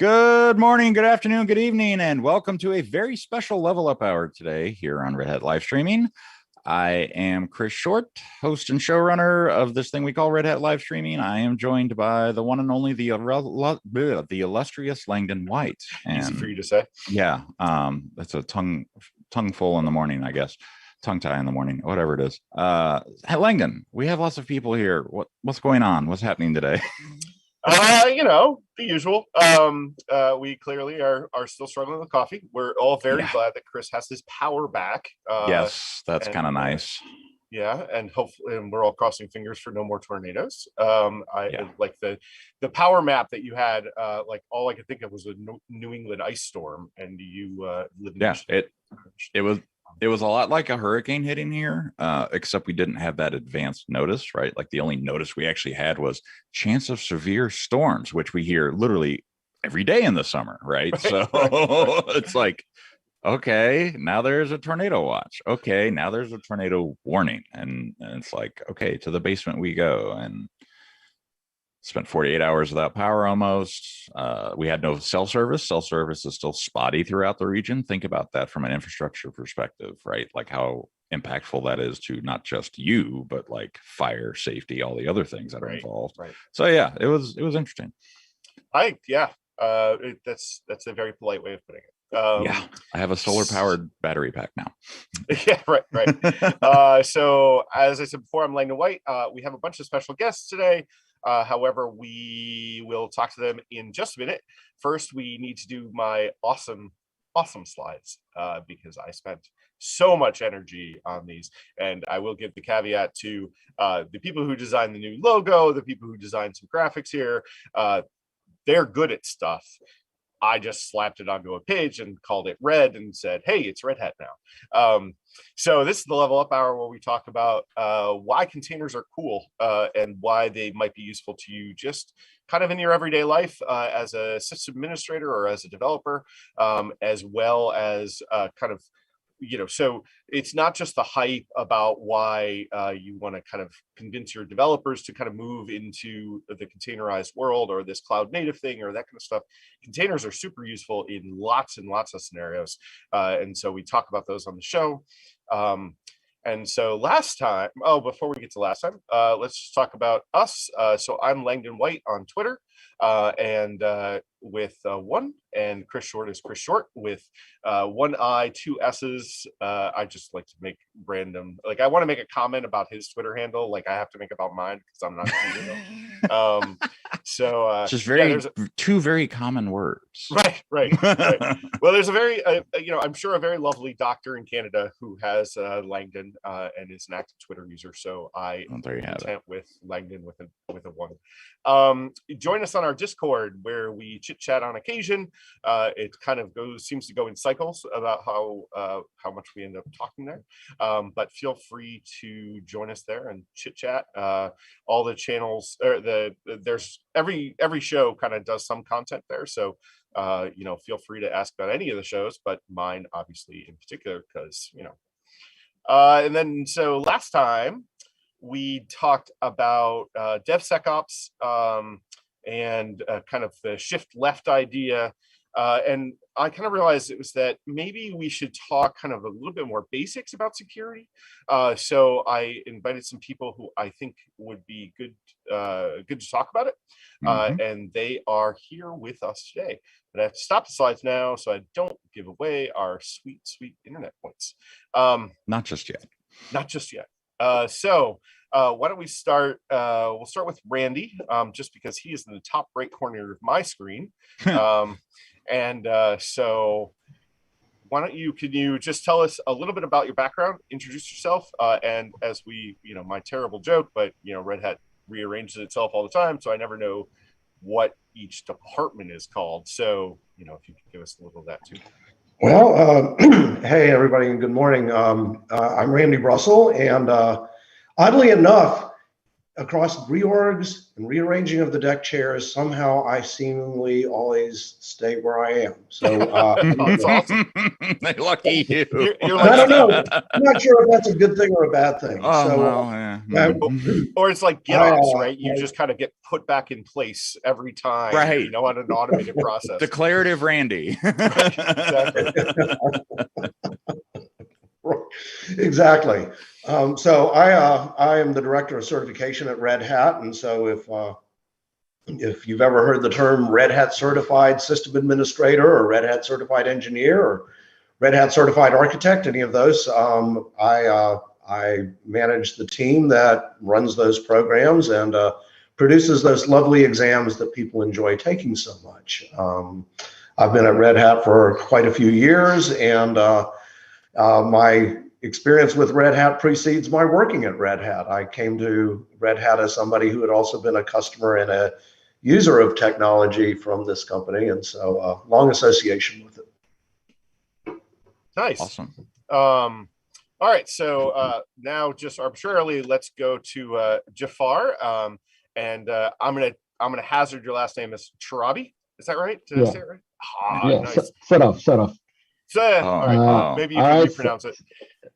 Good morning, good afternoon, good evening, and welcome to a very special level up hour today here on Red Hat live streaming. I am Chris Short, host and showrunner of this thing we call Red Hat live streaming. I am joined by the one and only the illustrious Langdon White. And easy for you to say. Yeah, that's a tongue full in the morning, I guess. Tongue tie in the morning, whatever it is. Langdon, we have lots of people here. What's going on? What's happening today? The usual. We clearly are still struggling with coffee. We're all very glad that Chris has his power back. Yes, that's kind of nice. Yeah, and hopefully, and we're all crossing fingers for no more tornadoes. Like the power map that you had. Like all I could think of was a New England ice storm, and you live in it was a lot like a hurricane hitting here, except we didn't have that advanced notice, right? Like the only notice we actually had was chance of severe storms, which we hear literally every day in the summer, right? So it's like, okay, now there's a tornado watch. Okay, now there's a tornado warning. And it's like, okay, to the basement we go. And spent 48 hours without power almost. We had no cell service. Cell service is still spotty throughout the region. Think about that from an infrastructure perspective, right? Like how impactful that is to not just you, but like fire, safety, all the other things that are involved. Right. So yeah, it was interesting. That's a very polite way of putting it. I have a solar powered battery pack now. Yeah, right. So as I said before, I'm Langdon White. We have a bunch of special guests today. However, we will talk to them in just a minute. First, we need to do my awesome slides because I spent so much energy on these, and I will give the caveat to the people who designed the new logo, the people who designed some graphics here. They're good at stuff. I just slapped it onto a page and called it red and said, hey, it's Red Hat now. So this is the level up hour where we talk about why containers are cool and why they might be useful to you just kind of in your everyday life as a system administrator or as a developer, as well as so it's not just the hype about why you want to kind of convince your developers to kind of move into the containerized world or this cloud native thing or that kind of stuff. Containers are super useful in lots and lots of scenarios. And so we talk about those on the show. And so before we get to last time, let's just talk about us. So I'm Langdon White on Twitter and with one, and Chris Short is Chris Short with one I, two S's. I just like to make random, like I want to make a comment about his Twitter handle, like I have to make about mine because I'm not two very common words. Right. Well, there's a very I'm sure a very lovely doctor in Canada who has Langdon and is an active Twitter user, so I am content with Langdon with a one. Join us on our Discord where we chit chat on occasion. It kind of seems to go in cycles about how much we end up talking there, but feel free to join us there and chit chat. All the channels there's every show kind of does some content there, so feel free to ask about any of the shows, but mine obviously in particular because and then so last time we talked about DevSecOps and kind of the shift left idea. And I kind of realized it was that maybe we should talk kind of a little bit more basics about security. So I invited some people who I think would be good to talk about it. And they are here with us today. But I have to stop the slides now so I don't give away our sweet internet points. Not just yet. So why don't we start? We'll start with Randy, just because he is in the top right corner of my screen. So why don't can you just tell us a little bit about your background, introduce yourself, and as we, my terrible joke, but Red Hat rearranges itself all the time, so I never know what each department is called. So, if you could give us a little of that too. Well, hey everybody, and good morning. I'm Randy Russell, and oddly enough, across reorgs and rearranging of the deck chairs, somehow I seemingly always stay where I am. So that's awesome. Lucky you. You're I like, don't know. I'm not sure if that's a good thing or a bad thing. Oh, So, well, yeah. or it's like GitOps, right? You just kind of get put back in place every time, right? You know, on an automated process. Declarative Randy. Exactly. Exactly. So I am the director of certification at Red Hat, and so if you've ever heard the term Red Hat Certified System Administrator or Red Hat Certified Engineer or Red Hat Certified Architect, any of those, I manage the team that runs those programs and produces those lovely exams that people enjoy taking so much. I've been at Red Hat for quite a few years, and my experience with Red Hat precedes my working at Red Hat. I came to Red Hat as somebody who had also been a customer and a user of technology from this company, and so long association with it. Nice. Awesome. All right, so now just arbitrarily, let's go to Jafar, and I'm gonna hazard your last name as Charabi. Is that right? Did I say it right? Ah, yeah, nice. Set off. So, all right, maybe you can repronounce it.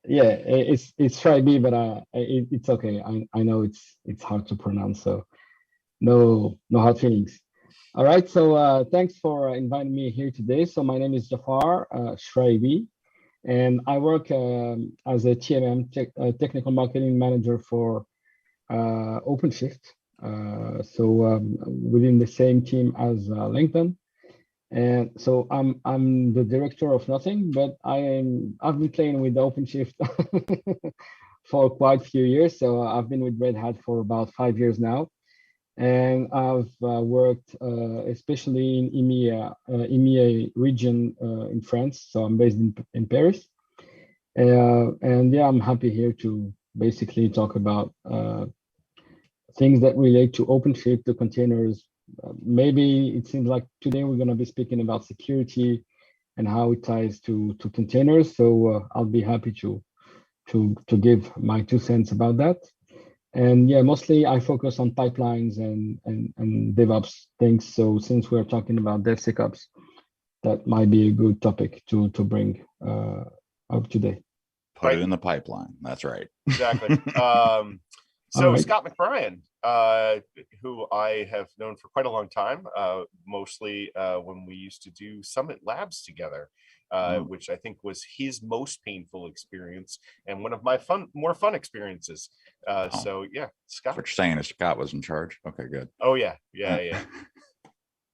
Yeah, it's try B, but it's okay. I know it's hard to pronounce, so no hard feelings. All right, so thanks for inviting me here today. So my name is Jafar Shraibi, and I work as a TMM, technical marketing manager for OpenShift. So within the same team as LinkedIn. And so I'm the director of nothing, but I've been playing with OpenShift for quite a few years. So I've been with Red Hat for about 5 years now, and I've worked especially in EMEA region in France. So I'm based in Paris, and yeah, I'm happy here to basically talk about things that relate to OpenShift, the containers. Maybe it seems like today we're going to be speaking about security and how it ties to containers. So I'll be happy to give my 2 cents about that. And yeah, mostly I focus on pipelines and DevOps things. So since we're talking about DevSecOps, that might be a good topic to bring up today. Put it in the pipeline. That's right. Exactly. So right. Scott McBrien, who I have known for quite a long time, mostly when we used to do Summit Labs together, which I think was his most painful experience and one of my more fun experiences. So yeah, Scott. What you're saying is Scott was in charge. Okay, good. Oh yeah.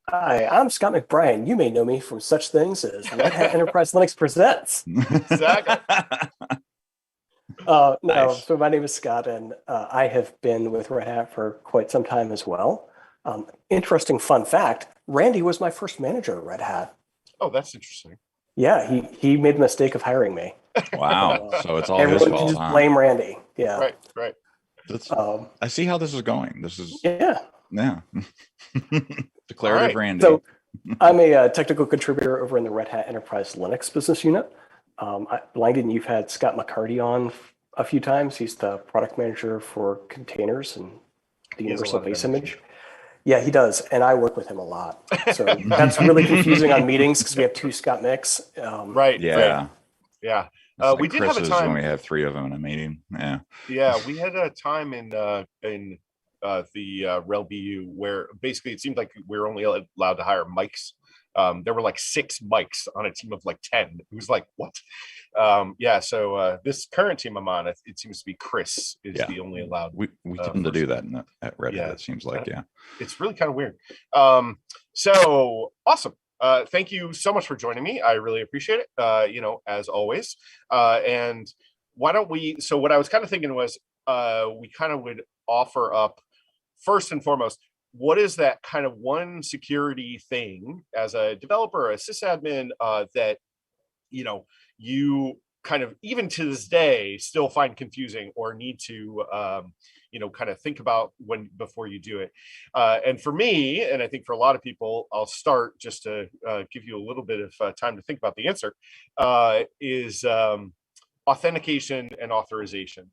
Hi, I'm Scott McBrien. You may know me from such things as Red Hat Enterprise Linux Presents. Exactly. No, Nice. so my name is Scott, and I have been with Red Hat for quite some time as well. Interesting fun fact, Randy was my first manager at Red Hat. Oh, that's interesting. Yeah, he made the mistake of hiring me. Wow. So it's all his Everyone fault. can just Huh? blame Randy. Yeah. Right. I see how this is going. This is Yeah. Declarative right. Randy. So I'm a technical contributor over in the Red Hat Enterprise Linux business unit. Langdon, you've had Scott McCarty on a few times. He's the product manager for containers and the universal base image. Yeah, he does. And I work with him a lot. So that's really confusing on meetings because we have 2 Scott Micks. Right. Yeah. Yeah. Like we did have a time when we have 3 of them in a meeting. Yeah. Yeah, we had a time in the RHEL BU where basically it seemed like we were only allowed to hire mics. There were like 6 mics on a team of like 10. It was like, what? So this current team I'm on, it seems to be Chris is the only allowed. We tend to do that at Red Hat, it seems like. It's really kind of weird. So awesome. Thank you so much for joining me. I really appreciate it, as always. And why don't we, so what I was kind of thinking was we kind of would offer up, first and foremost, what is that kind of one security thing as a developer, a sysadmin, that, you kind of, even to this day, still find confusing or need to, kind of think about before you do it. And for me, and I think for a lot of people, I'll start just to give you a little bit of time to think about the answer, is authentication and authorization.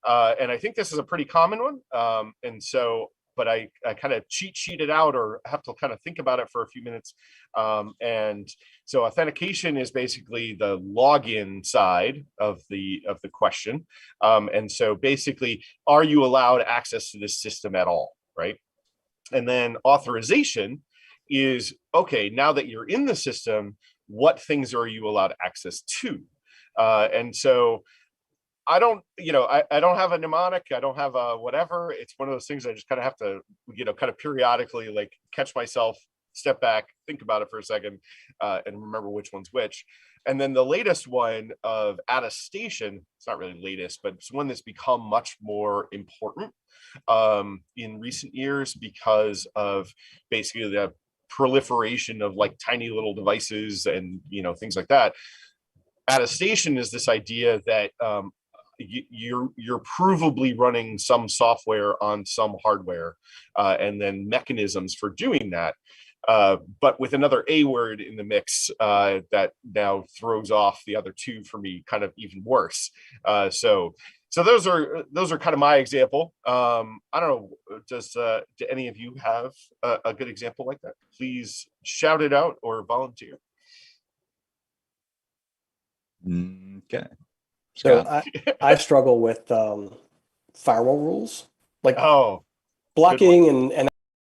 And I think this is a pretty common one. And so, but I kind of cheat sheeted out, or have to kind of think about it for a few minutes. And so authentication is basically the login side of the question. And so basically, are you allowed access to this system at all, right? And then authorization is, okay, now that you're in the system, what things are you allowed access to? And so I don't, I don't have a mnemonic. I don't have a whatever. It's one of those things I just kind of have to, kind of periodically like catch myself, step back, think about it for a second, and remember which one's which. And then the latest one of attestation, it's not really latest, but it's one that's become much more important in recent years because of basically the proliferation of like tiny little devices and, things like that. Attestation is this idea that you're provably running some software on some hardware, and then mechanisms for doing that. But with another A word in the mix, that now throws off the other two for me kind of even worse. So those are kind of my example. I don't know, do any of you have a good example like that? Please shout it out or volunteer. Okay. So I struggle with firewall rules, like blocking and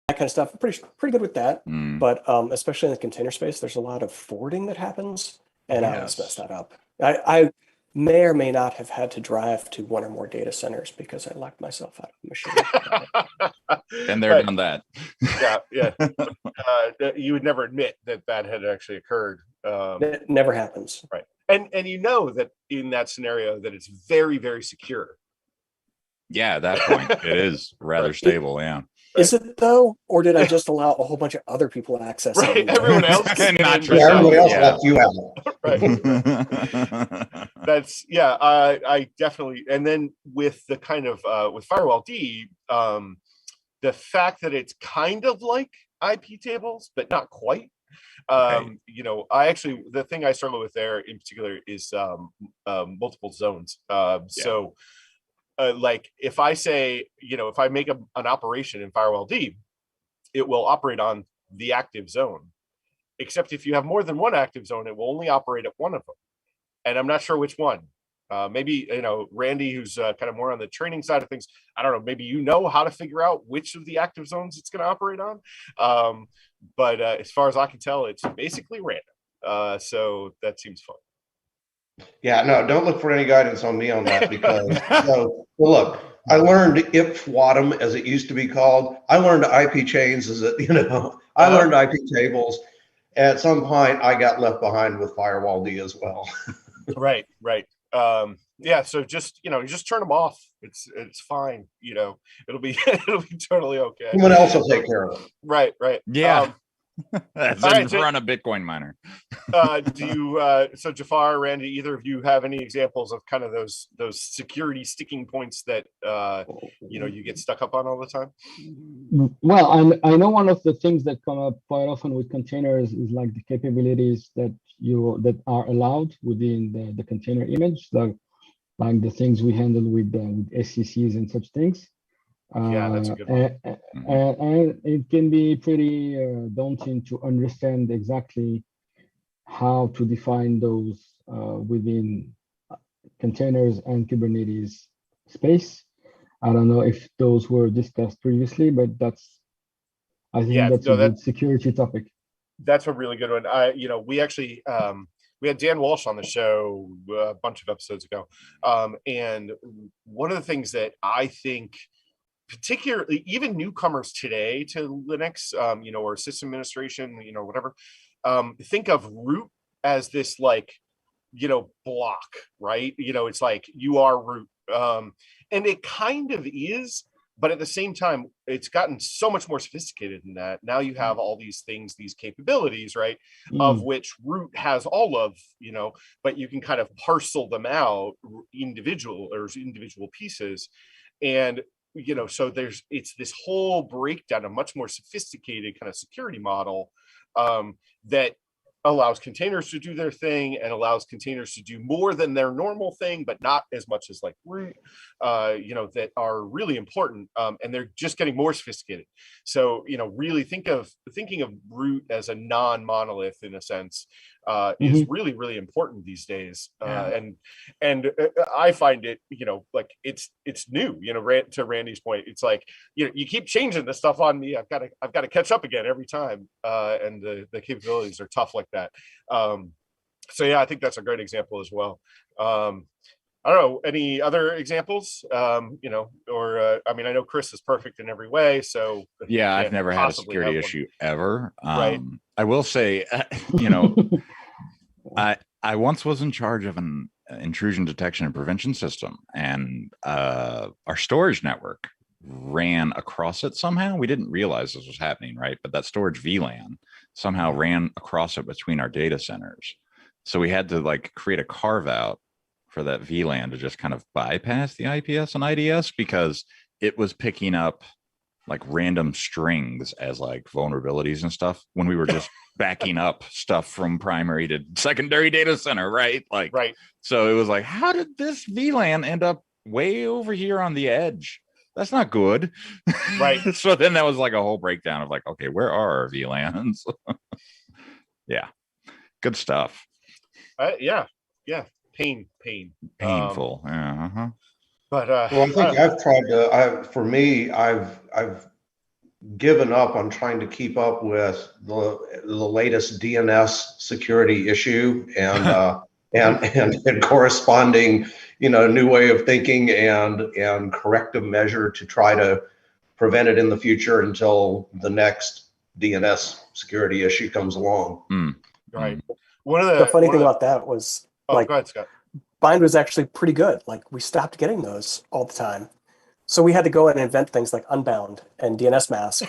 that kind of stuff. I'm pretty good with that. But especially in the container space, there's a lot of forwarding that happens, and I always mess that up. I may or may not have had to drive to one or more data centers because I locked myself out of the machine. And they're done that. Yeah. You would never admit that had actually occurred. It never happens. Right. And that in that scenario that it's very, very secure. Yeah, at that point it is rather stable. Yeah. Is it though, or did I just allow a whole bunch of other people access? Right, everyone else can not everybody else left you out. Right. That's I definitely. And then with the kind of with Firewall D, the fact that it's kind of like IP tables, but not quite. I actually, the thing I struggle with there in particular is multiple zones. So like if I say, if I make an operation in Firewall D, it will operate on the active zone, except if you have more than one active zone, it will only operate at one of them. And I'm not sure which one. Maybe, Randy, who's kind of more on the training side of things, I don't know, maybe how to figure out which of the active zones it's going to operate on. But as far as I can tell, it's basically random. So that seems fun. Yeah, no, don't look for any guidance on me on that because, look, I learned IPFWATM, as it used to be called. I learned IP chains I learned IP tables. At some point, I got left behind with Firewall D as well. Right. So just just turn them off. It's fine. It'll be totally okay. Someone else will take care of it. Right. Yeah. Run a Bitcoin miner. Do you so Jafar, Randy, either of you have any examples of kind of those security sticking points that you get stuck up on all the time? Well, I know one of the things that come up quite often with containers is like the capabilities that are allowed within the container image, like the things we handle with SCCs and such things. That's a good one. And it can be pretty daunting to understand exactly how to define those within containers and Kubernetes space. I don't know if those were discussed previously, but I think that's a good security topic. That's a really good one. We actually we had Dan Walsh on the show a bunch of episodes ago, and one of the things that I think, particularly even newcomers today to Linux, or system administration, whatever, think of root as this like, block, right? It's like you are root, and it kind of is, but at the same time, it's gotten so much more sophisticated than that. Now you have all these things, these capabilities, right? Of which root has all of, but you can kind of parcel them out individual pieces. And so it's this whole breakdown, a much more sophisticated kind of security model that allows containers to do their thing and allows containers to do more than their normal thing, but not as much as like root, that are really important. And they're just getting more sophisticated. So, really thinking of root as a non-monolith in a sense is really, really important these days. And I find it, like it's new, to Randy's point, it's like, you keep changing the stuff on me. I've got to catch up again every time. And the capabilities are tough like that. So yeah, I think that's a great example as well. I don't know, any other examples? I know Chris is perfect in every way. So yeah, I've never had a security issue ever. Right. I will say, I once was in charge of an intrusion detection and prevention system, and our storage network ran across it somehow. We didn't realize this was happening, right? But that storage VLAN somehow ran across it between our data centers. So we had to like create a carve out for that VLAN to just kind of bypass the IPS and IDS, because it was picking up like random strings as like vulnerabilities and stuff when we were just backing up stuff from primary to secondary data center, right? Like, right. So it was like, how did this VLAN end up way over here on the edge? That's not good. Right. So then that was like a whole breakdown of like, okay, where are our VLANs? Yeah. Good stuff. Yeah. Painful. But well, I think I've tried to. I've given up on trying to keep up with the latest DNS security issue and corresponding, new way of thinking and corrective measure to try to prevent it in the future until the next DNS security issue comes along. Right. The funny thing about that was, go ahead, Scott. bind was actually pretty good. Like, we stopped getting those all the time. So we had to go and invent things like Unbound and DNS Mask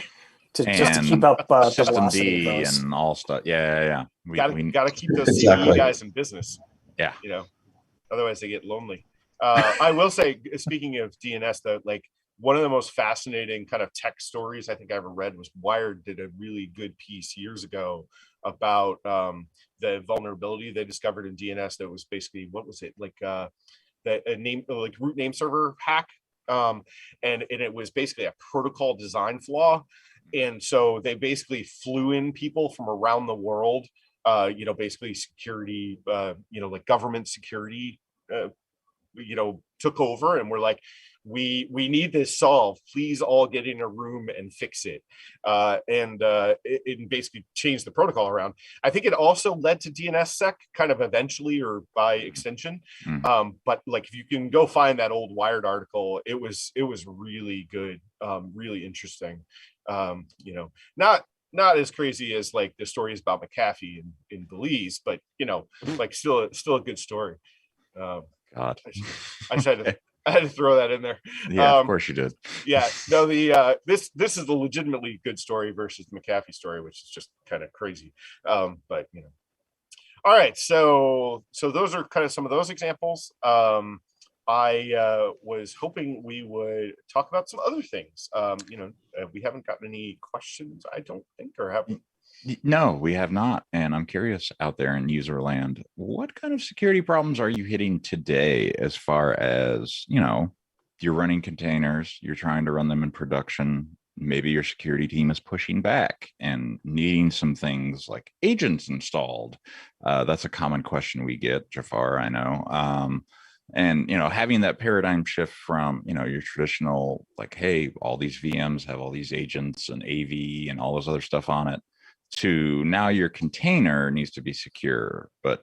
just to keep up the velocity of those. And all stuff. Yeah. We gotta keep those exactly. CE guys in business. Yeah. Otherwise they get lonely. I will say, speaking of DNS, though, like one of the most fascinating kind of tech stories I think I ever read was Wired did a really good piece years ago about the vulnerability they discovered in DNS that was basically, what was it, like root name server hack. And it was basically a protocol design flaw. And so they basically flew in people from around the world, basically security, like government security, took over and were like, we need this solved. Please all get in a room and fix it. It basically changed the protocol around. I think it also led to DNSSEC kind of eventually, or by extension. But like, if you can go find that old Wired article, it was really good, really interesting. Not as crazy as like the stories about McAfee in Belize, but like still a good story. God, I had to throw that in there. Yeah, of course you did. Yeah, no, this is the legitimately good story versus the McAfee story, which is just kind of crazy. But all right, so those are kind of some of those examples. I was hoping we would talk about some other things. We haven't gotten any questions, I don't think, or have we? No, we have not. And I'm curious, out there in user land, what kind of security problems are you hitting today as far as, you're running containers, you're trying to run them in production, maybe your security team is pushing back and needing some things like agents installed. That's a common question we get, Jafar, I know. And, having that paradigm shift from, your traditional, like, hey, all these VMs have all these agents and AV and all this other stuff on it, to now your container needs to be secure, but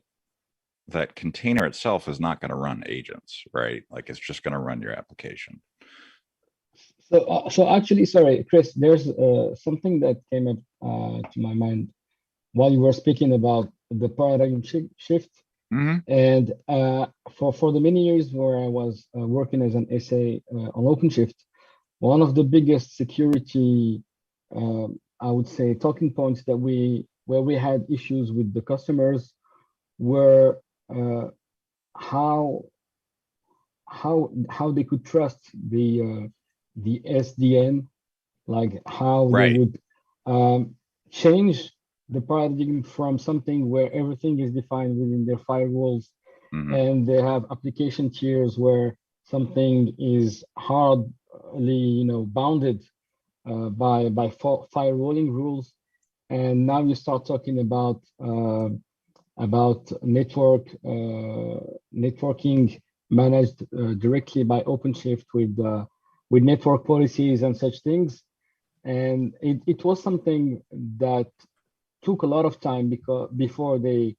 that container itself is not going to run agents, right? Like, it's just going to run your application. So actually, sorry, Chris, there's something that came up to my mind while you were speaking about the paradigm shift. And for the many years where I was working as an SA on OpenShift, one of the biggest security, I would say, talking points that where we had issues with the customers were how they could trust the SDN, like how they would change the paradigm from something where everything is defined within their firewalls, Mhm. and they have application tiers where something is hardly, bounded by firewalling rules. And now you start talking about networking managed directly by OpenShift with network policies and such things. And it was something that took a lot of time before they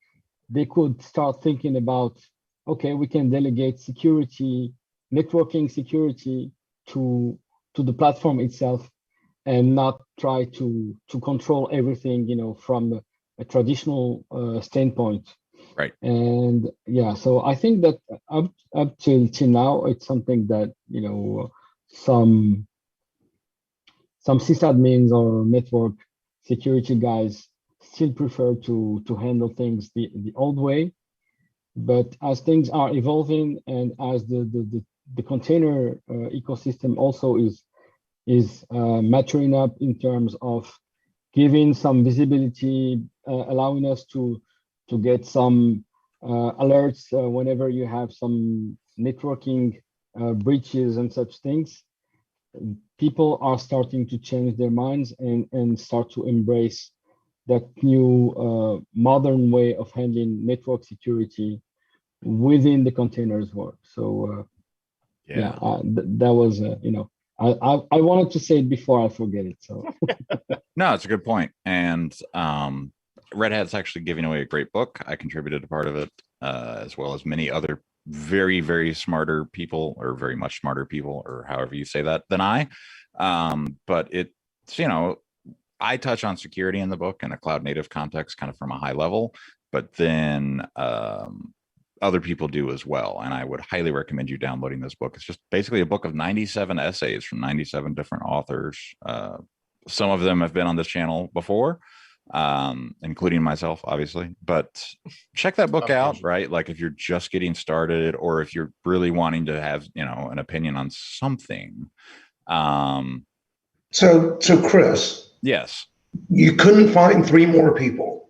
could start thinking about, okay, we can delegate security, networking security to the platform itself, and not try to control everything, from a traditional standpoint. Right. And yeah, so I think that up till now, it's something that, some sysadmins or network security guys still prefer to handle things the old way. But as things are evolving, and as the container ecosystem also is maturing up in terms of giving some visibility, allowing us to get some alerts whenever you have some networking breaches and such things, people are starting to change their minds and start to embrace that new modern way of handling network security within the containers world. So that was I wanted to say it before I forget it. So No, it's a good point. And Red Hat's actually giving away a great book. I contributed a part of it, as well as many other very, very smarter people, or very much smarter people, or however you say that, than I. But it's, I touch on security in the book in a cloud native context, kind of from a high level, but then other people do as well. And I would highly recommend you downloading this book. It's just basically a book of 97 essays from 97 different authors. Some of them have been on this channel before, including myself, obviously. But check that book out, right? Like if you're just getting started, or if you're really wanting to have, an opinion on something. So Chris. Yes. You couldn't find 3 more people.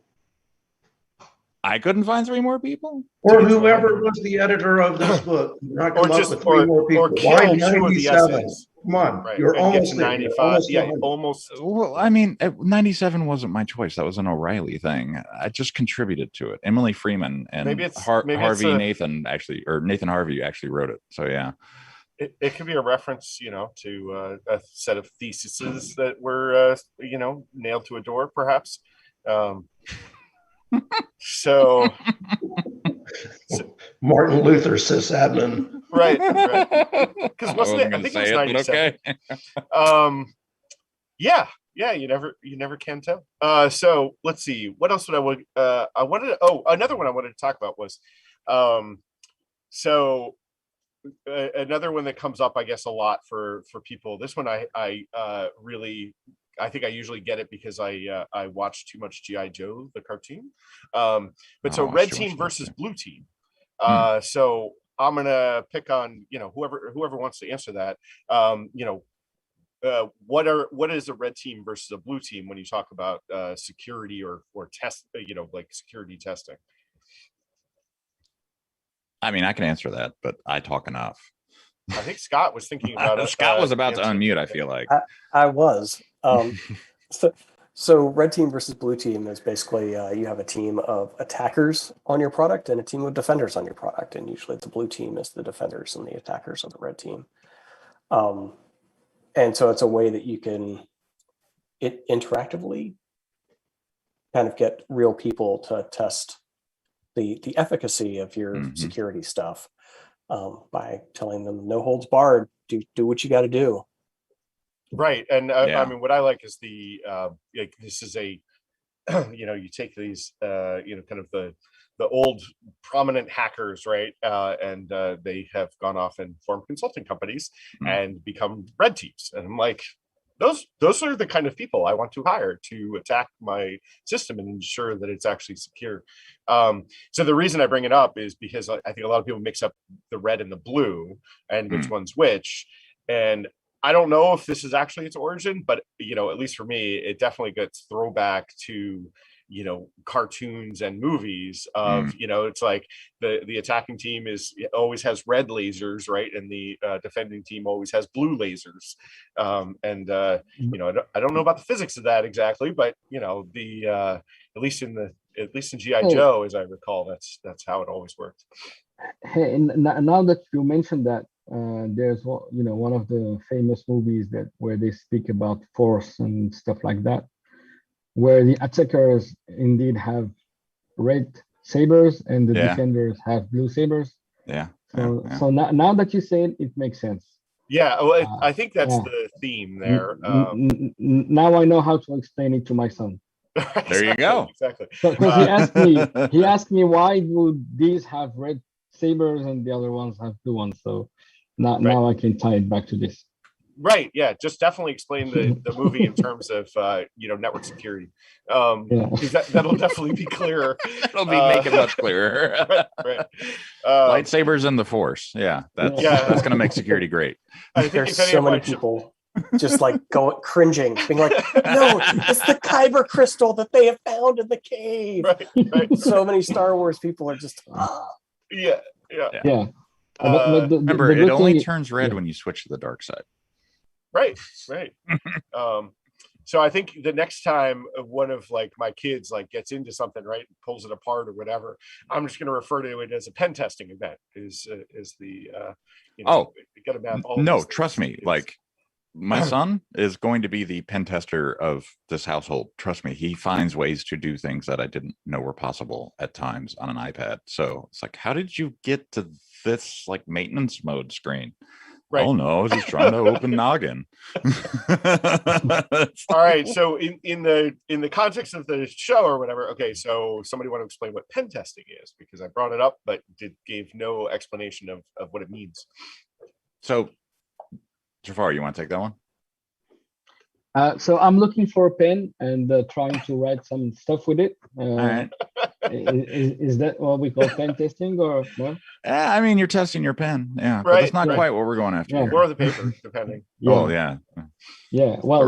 I couldn't find 3 more people? Or whoever was the editor of this book. Not come up with 3 more people. Why 97? Come on, right. You're almost 95. Almost. Well, I mean, 97 wasn't my choice. That was an O'Reilly thing. I just contributed to it. Emily Freeman and Nathan Harvey actually wrote it. So yeah. It could be a reference, to a set of theses that were, nailed to a door, perhaps. So Martin Luther sysadmin. Right. Because wasn't it? I think it was 97. Okay. Yeah. You never can tell. So let's see. What else would I wanted? Another one I wanted to talk about was, another one that comes up, I guess, a lot for people. This one I really. I think I usually get it because I watch too much G.I. Joe, the cartoon. So red team versus blue team. So I'm gonna pick on whoever wants to answer that. What is a red team versus a blue team when you talk about security or test, like security testing? I mean, I can answer that, but I talk enough. I think Scott was thinking about it. Scott was about to unmute, I feel like. I was. So red team versus blue team is basically you have a team of attackers on your product and a team of defenders on your product. And usually the blue team is the defenders and the attackers of the red team. And so it's a way that you can interactively kind of get real people to test the efficacy of your security stuff. By telling them no holds barred, do what you got to do. Right. And I mean, what I like is this is a, you take these, kind of the old prominent hackers, right? And they have gone off and formed consulting companies and become red teams. And I'm like, those are the kind of people I want to hire to attack my system and ensure that it's actually secure. So the reason I bring it up is because I think a lot of people mix up the red and the blue and which one's which. And I don't know if this is actually its origin, but at least for me, it definitely gets throwback to cartoons and movies of, it's like the attacking team always has red lasers, right? And the defending team always has blue lasers. I don't know about the physics of that exactly, but at least in GI Joe, as I recall, that's how it always worked. Hey, now that you mentioned that, there's one of the famous movies where they speak about force and stuff like that, where the attackers indeed have red sabers and the defenders have blue sabers. So now that you say it, it makes sense. Yeah, well, I think that's the theme there. Now I know how to explain it to my son. There you go. Exactly. Because he asked me why would these have red sabers and the other ones have blue ones. So now I can tie it back to this. Right. Yeah. Just definitely explain the movie in terms of network security. That'll definitely be clearer. It'll make it much clearer. Right. Lightsabers and the Force. Yeah. That's going to make security great. I think there's so many people just like cringing, being like, no, it's the Kyber crystal that they have found in the cave. Right. So many Star Wars people are just Yeah. Remember, it only turns red when you switch to the dark side. Right. So I think the next time one of my kids gets into something, right, pulls it apart or whatever, I'm just going to refer to it as a pen testing event. Trust me. My son is going to be the pen tester of this household. Trust me, he finds ways to do things that I didn't know were possible at times on an iPad. So it's like, how did you get to this maintenance mode screen? Right. Oh no, I was just trying to open Noggin. All right. So in the context of the show or whatever, okay, so somebody want to explain what pen testing is, because I brought it up, but gave no explanation of what it means. So Jafar, you want to take that one? So I'm looking for a pen and trying to write some stuff with it. All right. Is that what we call pen testing, or no? I mean, you're testing your pen, yeah, right, but that's not quite what we're going after. Yeah. Or the paper, depending. Oh yeah. Well,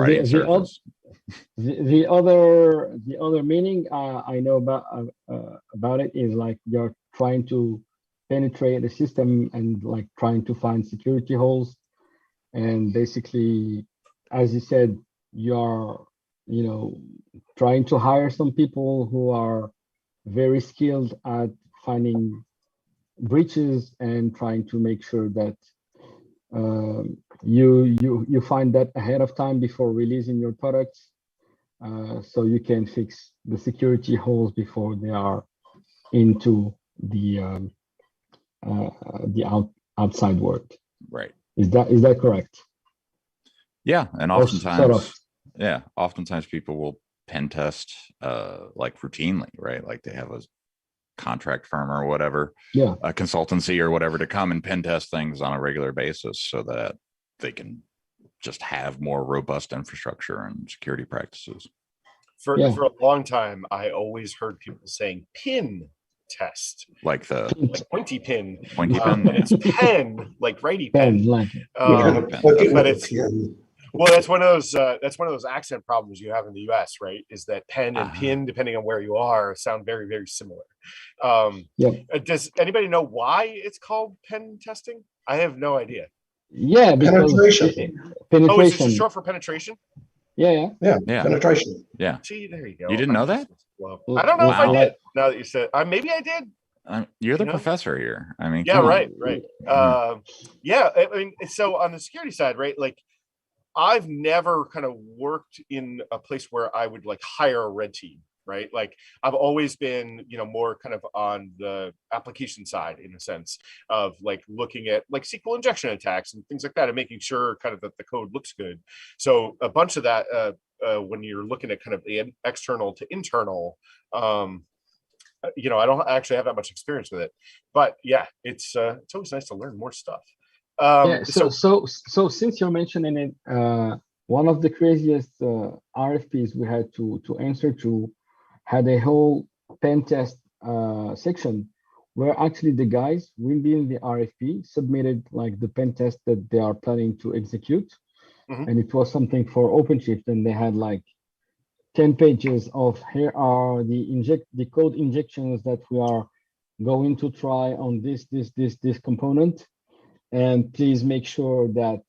the other meaning I know about it is you're trying to penetrate the system and trying to find security holes, and basically, as you said, you're trying to hire some people who are very skilled at finding breaches and trying to make sure that you find that ahead of time before releasing your products, so you can fix the security holes before they are into the outside world. Right. Is that correct? Yeah, and oftentimes people will pen test routinely, right? They have a contract firm or whatever, a consultancy or whatever, to come and pen test things on a regular basis so that they can just have more robust infrastructure and security practices. For a long time, I always heard people saying pin test, like pointy pin, and it's pen, like righty pen, but it's that's one of those accent problems you have in the US, right? Is that pen and pin, depending on where you are, sound very, very similar. Does anybody know why it's called pen testing? I have no idea. Yeah, penetration. Oh, is it just short for penetration? Yeah. Penetration. Yeah. See, there you go. You didn't know that? Well, I don't know if I did. Now that you said, maybe I did. You're the professor here. I mean, right. I mean, so on the security side, right? I've never kind of worked in a place where I would hire a red team, right? I've always been, more kind of on the application side, in a sense of looking at SQL injection attacks and things like that, and making sure kind of that the code looks good. So a bunch of that, when you're looking at kind of the external to internal, I don't actually have that much experience with it, but yeah, it's always nice to learn more stuff. So since you're mentioning it, one of the craziest RFPs we had to answer to had a whole pen test section where actually the guys within the RFP submitted the pen test that they are planning to execute, and it was something for OpenShift, and they had 10 pages of here are the code injections that we are going to try on this component, and please make sure that,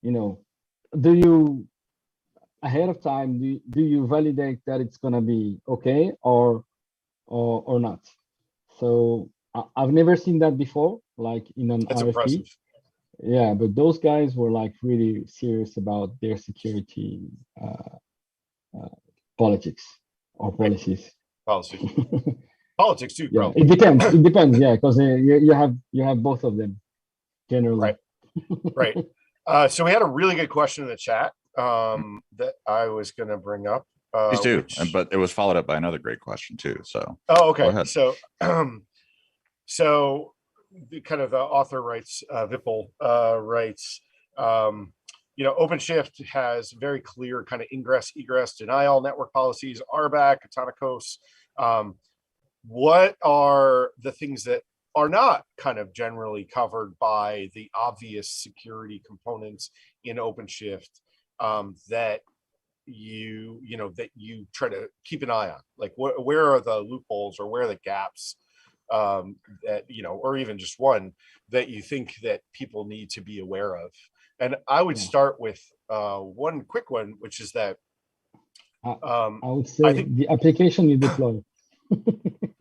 you know, do you ahead of time do you validate that it's gonna be okay or not? So I've never seen that before, like in an That's RFP. impressive. Yeah, but those guys were like really serious about their security politics or policies. Policy. Politics too, Yeah, bro. it depends. It depends. Yeah, because you have both of them generally. Right. So we had a really good question in the chat that I was going to bring up. Please do, but it was followed up by another great question too. So okay. Go ahead. So so the kind of the author writes, Vipul writes, you know, OpenShift has very clear kind of ingress, egress, denial network policies, RBAC, Autonomous. What are the things that are not kind of generally covered by the obvious security components in OpenShift that you try to keep an eye on? Like where are the loopholes or where are the gaps that, you know, or even just one that you think that people need to be aware of? And I would start with one quick one, which is that I would say the application you deploy.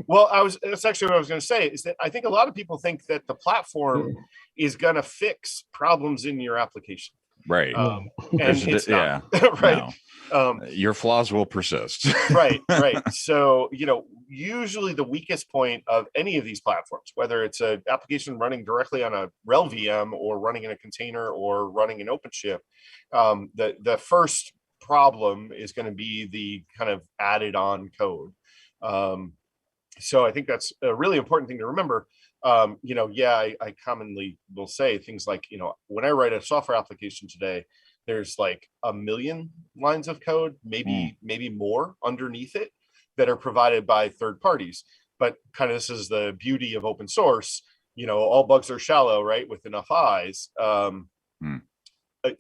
Well, that's actually what I was going to say, is that I think a lot of people think that the platform is going to fix problems in your application. Right. And it's not. Yeah. Right. No. Your flaws will persist. Right. So, you know, usually the weakest point of any of these platforms, whether it's an application running directly on a RHEL VM or running in a container or running in OpenShift, the first problem is going to be the kind of added on code. So I think that's a really important thing to remember. You know, I commonly will say things like, you know, when I write a software application today, there's like 1 million lines of code, maybe more underneath it that are provided by third parties. But kind of this is the beauty of open source. You know, all bugs are shallow, right? With enough eyes.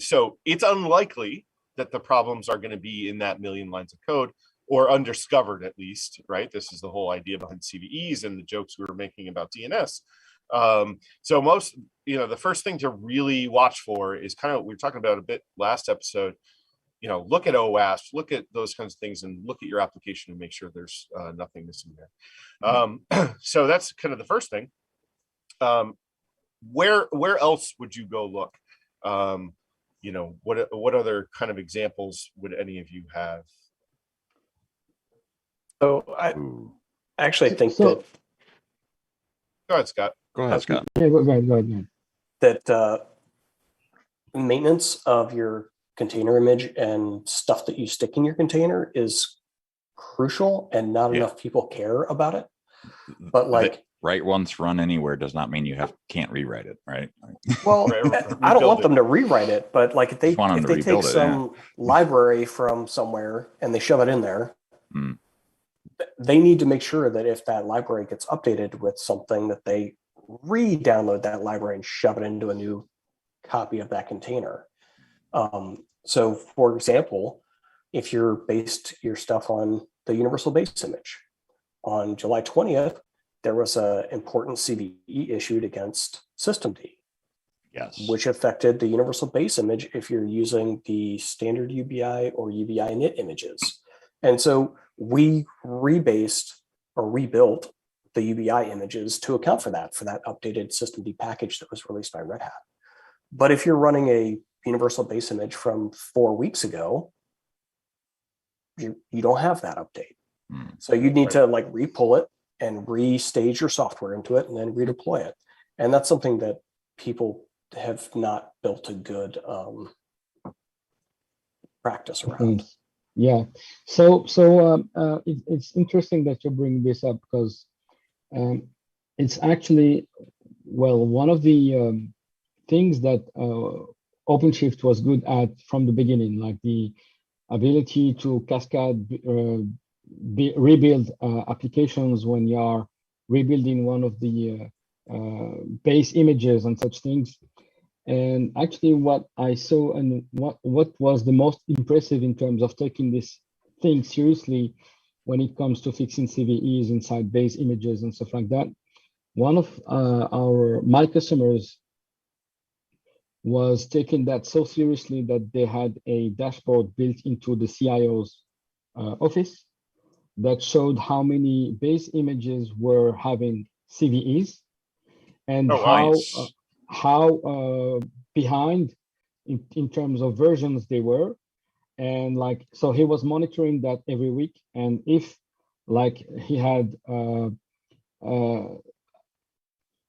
So it's unlikely that the problems are going to be in that 1 million lines of code, or undiscovered at least, right? This is the whole idea behind CVEs and the jokes we were making about DNS. So most, you know, the first thing to really watch for is kind of, we were talking about a bit last episode, you know, look at OWASP, look at those kinds of things, and look at your application and make sure there's nothing missing there. So that's kind of the first thing. Where else would you go look? You know, what other kind of examples would any of you have? So I actually think that. Go ahead, Scott. Go ahead, Scott. Yeah, go ahead. That maintenance of your container image and stuff that you stick in your container is crucial, and not enough people care about it. But like, write once, run anywhere does not mean you can't rewrite it, right? Well, I don't want them to rewrite it, but like if they take some library from somewhere and they shove it in there, they need to make sure that if that library gets updated with something, that they re-download that library and shove it into a new copy of that container. So for example, if you're based your stuff on the universal base image, on July 20th, there was an important CVE issued against systemd, yes, which affected the universal base image if you're using the standard UBI or UBI init images. And so we rebased or rebuilt the UBI images to account for that updated systemd package that was released by Red Hat. But if you're running a universal base image from 4 weeks ago, you don't have that update. So you need to like re-pull it and restage your software into it and then redeploy it. And that's something that people have not built a good practice around. Yeah. So it's interesting that you bring this up, because it's actually, well, one of the things that OpenShift was good at from the beginning, like the ability to cascade, rebuild applications when you are rebuilding one of the base images and such things. And actually what I saw and what was the most impressive in terms of taking this things seriously when it comes to fixing CVEs inside base images and stuff like that. One of my customers was taking that so seriously that they had a dashboard built into the CIO's office that showed how many base images were having CVEs and how behind in terms of versions they were. And like, so he was monitoring that every week. And if like he had a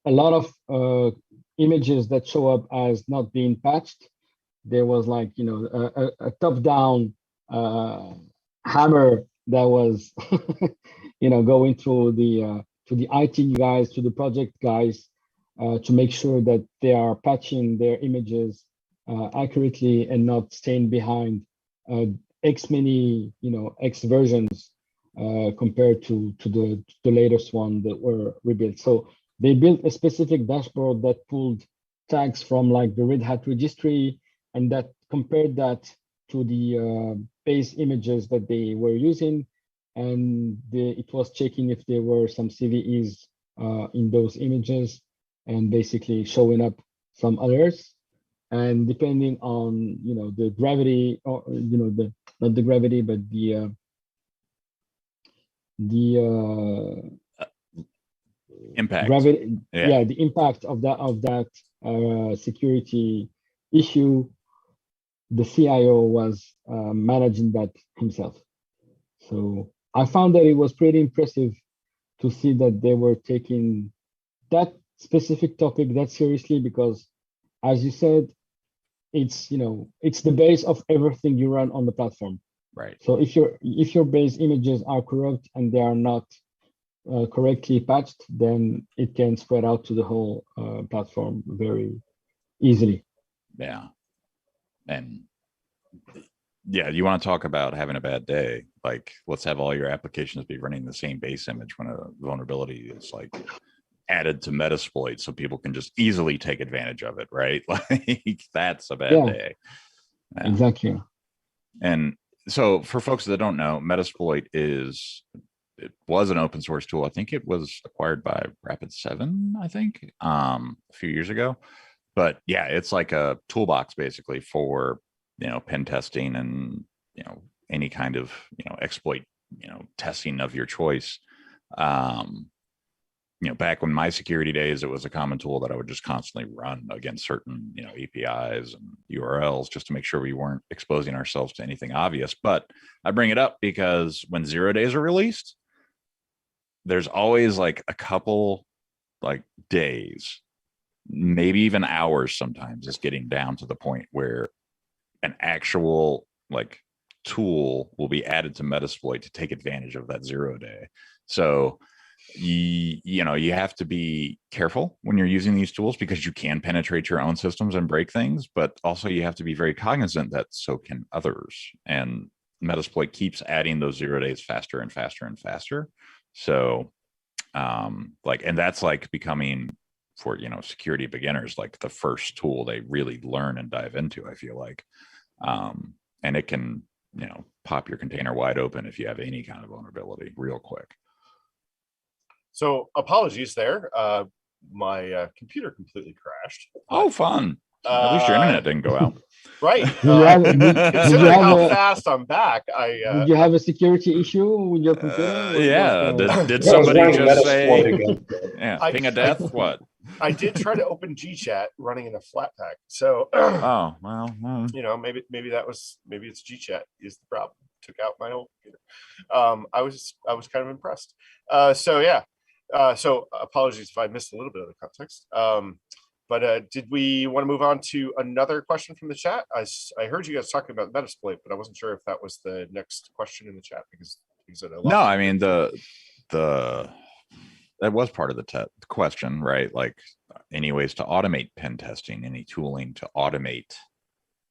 lot of images that show up as not being patched, there was like, you know, a top-down hammer that was, you know, going through to the IT guys, to the project guys, to make sure that they are patching their images accurately and not staying behind X many, you know, X versions compared to the latest one that were rebuilt. So they built a specific dashboard that pulled tags from like the Red Hat registry and that compared that to the base images that they were using. And it was checking if there were some CVEs in those images and basically showing up some others. And depending on, you know, the gravity or, you know, not the gravity, but the impact. Gravity, yeah, the impact of that security issue, the CIO was managing that himself. So I found that it was pretty impressive to see that they were taking that specific topic that seriously, because as you said, it's, you know, it's the base of everything you run on the platform. Right. So if your base images are corrupt and they are not correctly patched, then it can spread out to the whole platform very easily. Yeah. And yeah, you want to talk about having a bad day, like let's have all your applications be running the same base image when a vulnerability is like added to Metasploit so people can just easily take advantage of it, right? Like that's a bad day. Yeah. Exactly. And so for folks that don't know, Metasploit it was an open source tool. I think it was acquired by Rapid7, I think, a few years ago. But yeah, it's like a toolbox basically for, you know, pen testing and, you know, any kind of, you know, exploit, you know, testing of your choice. You know, back when my security days, it was a common tool that I would just constantly run against certain, you know, APIs and URLs just to make sure we weren't exposing ourselves to anything obvious. But I bring it up because when 0 days are released, there's always like a couple like days, maybe even hours sometimes, is getting down to the point where an actual like tool will be added to Metasploit to take advantage of that 0 day. So you know, you have to be careful when you're using these tools because you can penetrate your own systems and break things, but also you have to be very cognizant that so can others. And Metasploit keeps adding those 0 days faster and faster and faster. So like, and that's like becoming, for, you know, security beginners, like the first tool they really learn and dive into, I feel like. And it can, you know, pop your container wide open if you have any kind of vulnerability real quick. So apologies there. My computer completely crashed. Oh, fun. At least your internet didn't go out. Right. Considering how fast I'm back, did you have a security issue with your computer? Yeah. Did somebody just say, yeah, ping a death? What? I did try to open GChat running in a Flatpak. So, oh, well, you know, maybe it's GChat is the problem. Took out my old computer. I was kind of impressed. So yeah. So apologies if I missed a little bit of the context. But did we want to move on to another question from the chat? I heard you guys talking about Metasploit, but I wasn't sure if that was the next question in the chat because no, I mean that was part of the question, right? Like any ways to automate pen testing, any tooling to automate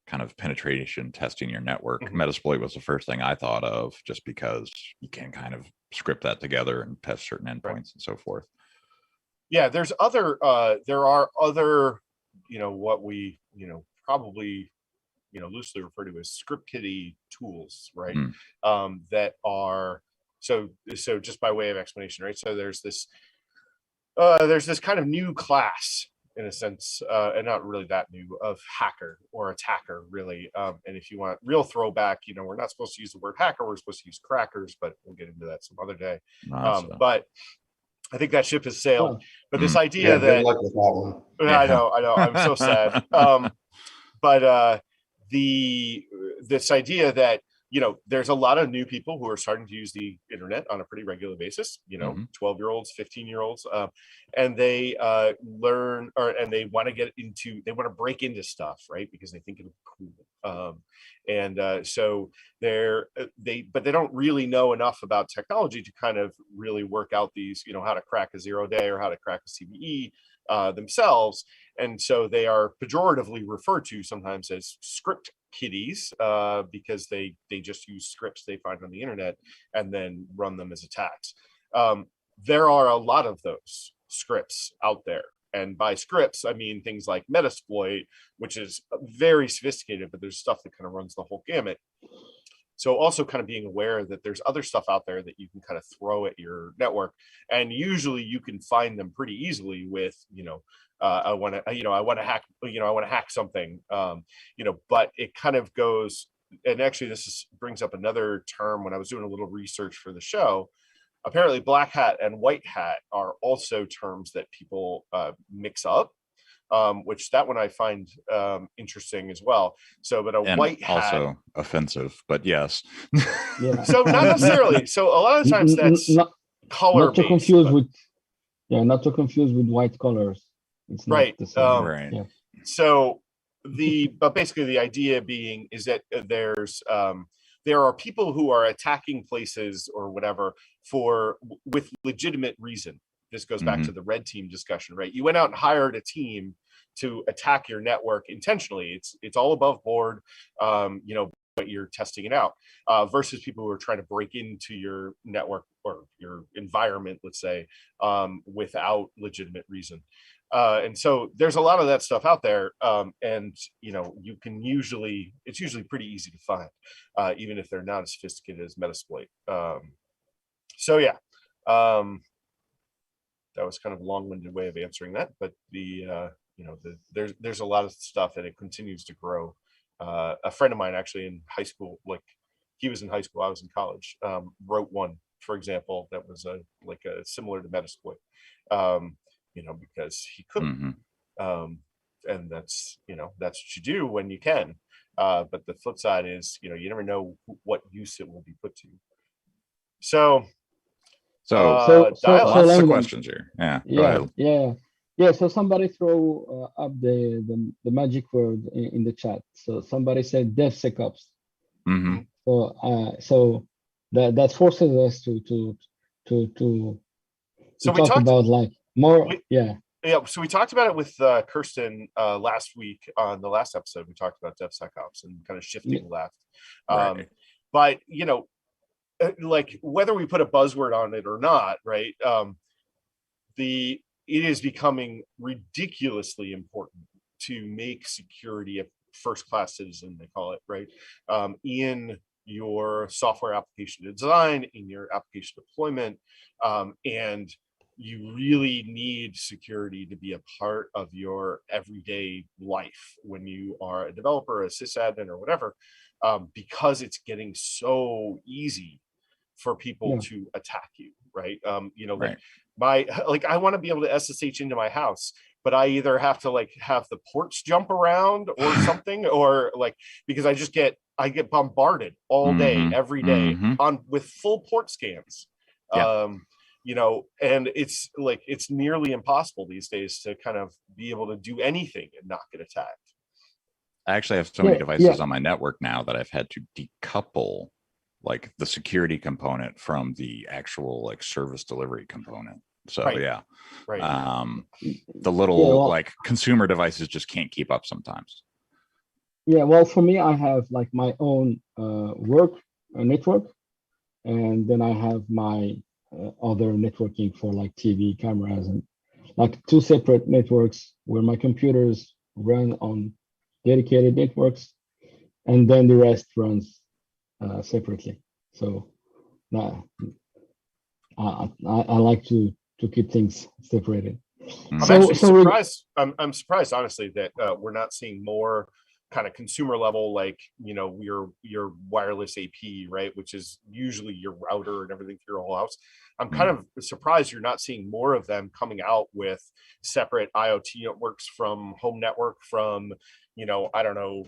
kind of penetration testing your network. Mm-hmm. Metasploit was the first thing I thought of, just because you can kind of script that together and test certain endpoints and so forth. Yeah, there are other, you know, what we, you know, probably loosely referred to as script kiddie tools, right? Mm. That are so just by way of explanation, right? So there's this kind of new class in a sense, and not really that new, of hacker or attacker, really. And if you want real throwback, we're not supposed to use the word hacker, we're supposed to use crackers, but we'll get into that some other day. But I think that ship has sailed. Oh. But this idea that, good luck with that one. Yeah. I know, I'm so sad. But this idea that, there's a lot of new people who are starting to use the internet on a pretty regular basis, 12-year-olds, 15-year-olds, and they learn, and they want to break into stuff, right? Because they think it's cool. So but they don't really know enough about technology to kind of really work out these, how to crack a 0-day or how to crack a CVE themselves. And so they are pejoratively referred to sometimes as script kiddies, because they just use scripts they find on the internet and then run them as attacks. There are a lot of those scripts out there. And by scripts, I mean things like Metasploit, which is very sophisticated, but there's stuff that kind of runs the whole gamut. So also kind of being aware that there's other stuff out there that you can kind of throw at your network. And usually you can find them pretty easily with, I want to hack something, but it kind of goes, and actually brings up another term when I was doing a little research for the show. Apparently black hat and white hat are also terms that people mix up, which that one I find interesting as well. So, but white hat, also offensive, but yes. Yeah. So not necessarily. So a lot of times that's color not to confuse with, not to confuse with white colors. It's not right. The same. Right. Yeah. So but basically the idea being is that there are people who are attacking places or whatever with legitimate reason. This goes back to the red team discussion, right? You went out and hired a team to attack your network intentionally. It's all above board, but you're testing it out, versus people who are trying to break into your network or your environment, let's say, without legitimate reason. And so there's a lot of that stuff out there, and it's usually pretty easy to find, even if they're not as sophisticated as Metasploit. So yeah, that was kind of a long-winded way of answering that, but there's a lot of stuff, and it continues to grow. A friend of mine actually in high school, like he was in high school, I was in college, wrote one, for example, that was similar to Metasploit. Because he couldn't. And that's what you do when you can. But the flip side is, you never know what use it will be put to. So lots of questions here. Yeah. So somebody throw up the magic word in the chat. So somebody said DevSecOps. So that forces us to talk about like more. So we talked about it with Kirsten last week on the last episode. We talked about DevSecOps and kind of shifting left. Right. But like whether we put a buzzword on it or not, right? It is becoming ridiculously important to make security a first-class citizen, they call it, right? In your software application design, in your application deployment, and you really need security to be a part of your everyday life when you are a developer, a sysadmin, or whatever, because it's getting so easy for people to attack you, right? I want to be able to SSH into my house, but I either have to have the ports jump around or something, or because I get bombarded all day, every day with full port scans. And it's nearly impossible these days to kind of be able to do anything and not get attacked. I actually have so many devices on my network now that I've had to decouple the security component from the actual service delivery component. So the little consumer devices just can't keep up sometimes. Yeah, well, for me, I have my own work network, and then I have my other networking for TV cameras, and two separate networks where my computers run on dedicated networks. and then the rest runs separately. So now I like to keep things separated. I'm actually surprised. I'm surprised, honestly, that we're not seeing more kind of consumer level, like, you know, your wireless AP, right, which is usually your router and everything for your whole house. I'm kind of surprised you're not seeing more of them coming out with separate IoT networks from home network, from, you know, I don't know,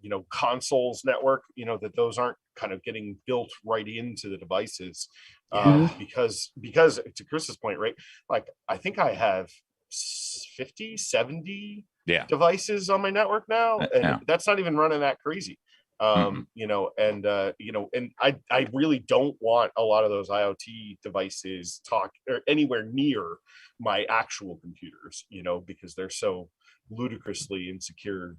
you know, consoles network, you know, that those aren't kind of getting built right into the devices. Because to Chris's point, right, like I think I have 50, 70 devices on my network now, and that's not even running that crazy. You know, and you know, and I really don't want a lot of those IoT devices talk or anywhere near my actual computers, you know, because they're so ludicrously insecure.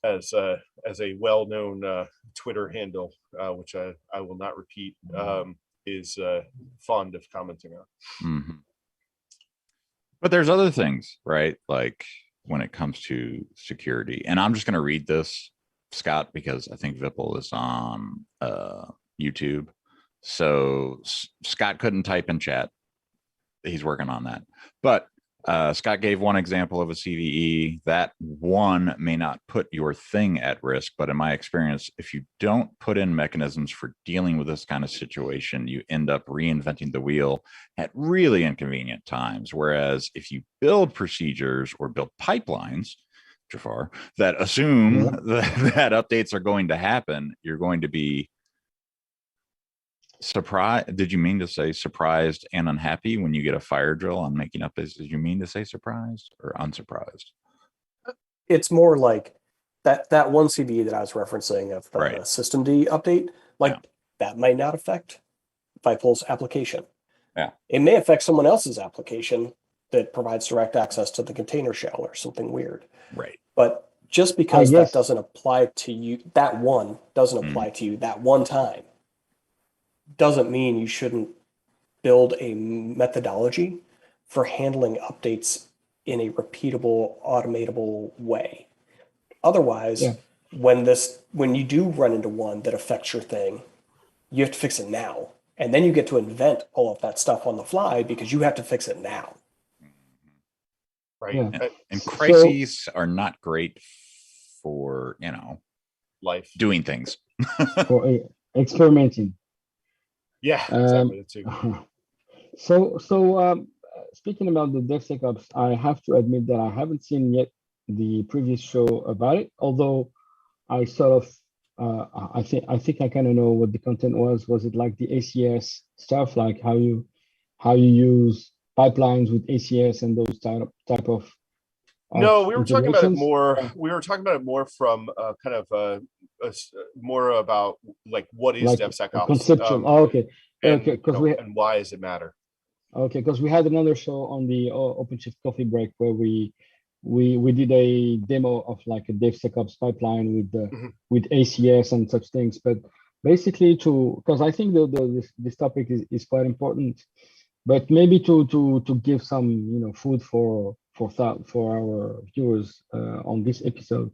As a well-known Twitter handle, which I will not repeat, is fond of commenting on. But there's other things, right? Like when it comes to security, and I'm just going to read this, Scott, because I think Vipul is on YouTube. So Scott couldn't type in chat. He's working on that. But Scott gave one example of a CVE. That one may not put your thing at risk, but in my experience, if you don't put in mechanisms for dealing with this kind of situation, you end up reinventing the wheel at really inconvenient times. Whereas if you build procedures or build pipelines, Jafar, that assume that updates are going to happen, you're going to be surprised. Did you mean to say surprised and unhappy when you get a fire drill on making updates? Did you mean to say surprised or unsurprised? It's more like that one CVE that I was referencing of the systemd update, like that might not affect Vipul's application. It may affect someone else's application that provides direct access to the container shell or something weird. But just because that doesn't apply to you, that one doesn't apply to you that one time, doesn't mean you shouldn't build a methodology for handling updates in a repeatable, automatable way. Otherwise, when you do run into one that affects your thing, you have to fix it now. And then you get to invent all of that stuff on the fly because you have to fix it now. And crises are not great for, you know, life, doing things. For experimenting. Exactly. Too. So speaking about the DevSecOps, I have to admit that I haven't seen yet the previous show about it. Although I sort of, I think I kind of know what the content was. Was it like the ACS stuff, like how you use pipelines with ACS and those type of no, we were talking about it more. We were talking about it more from kind of more about like what is like DevSecOps conceptual. and why does it matter? Okay, because we had another show on the OpenShift coffee break where we did a demo of like a DevSecOps pipeline with ACS and such things. But basically, because I think this topic is quite important, but maybe to give some food for thought for our viewers on this episode.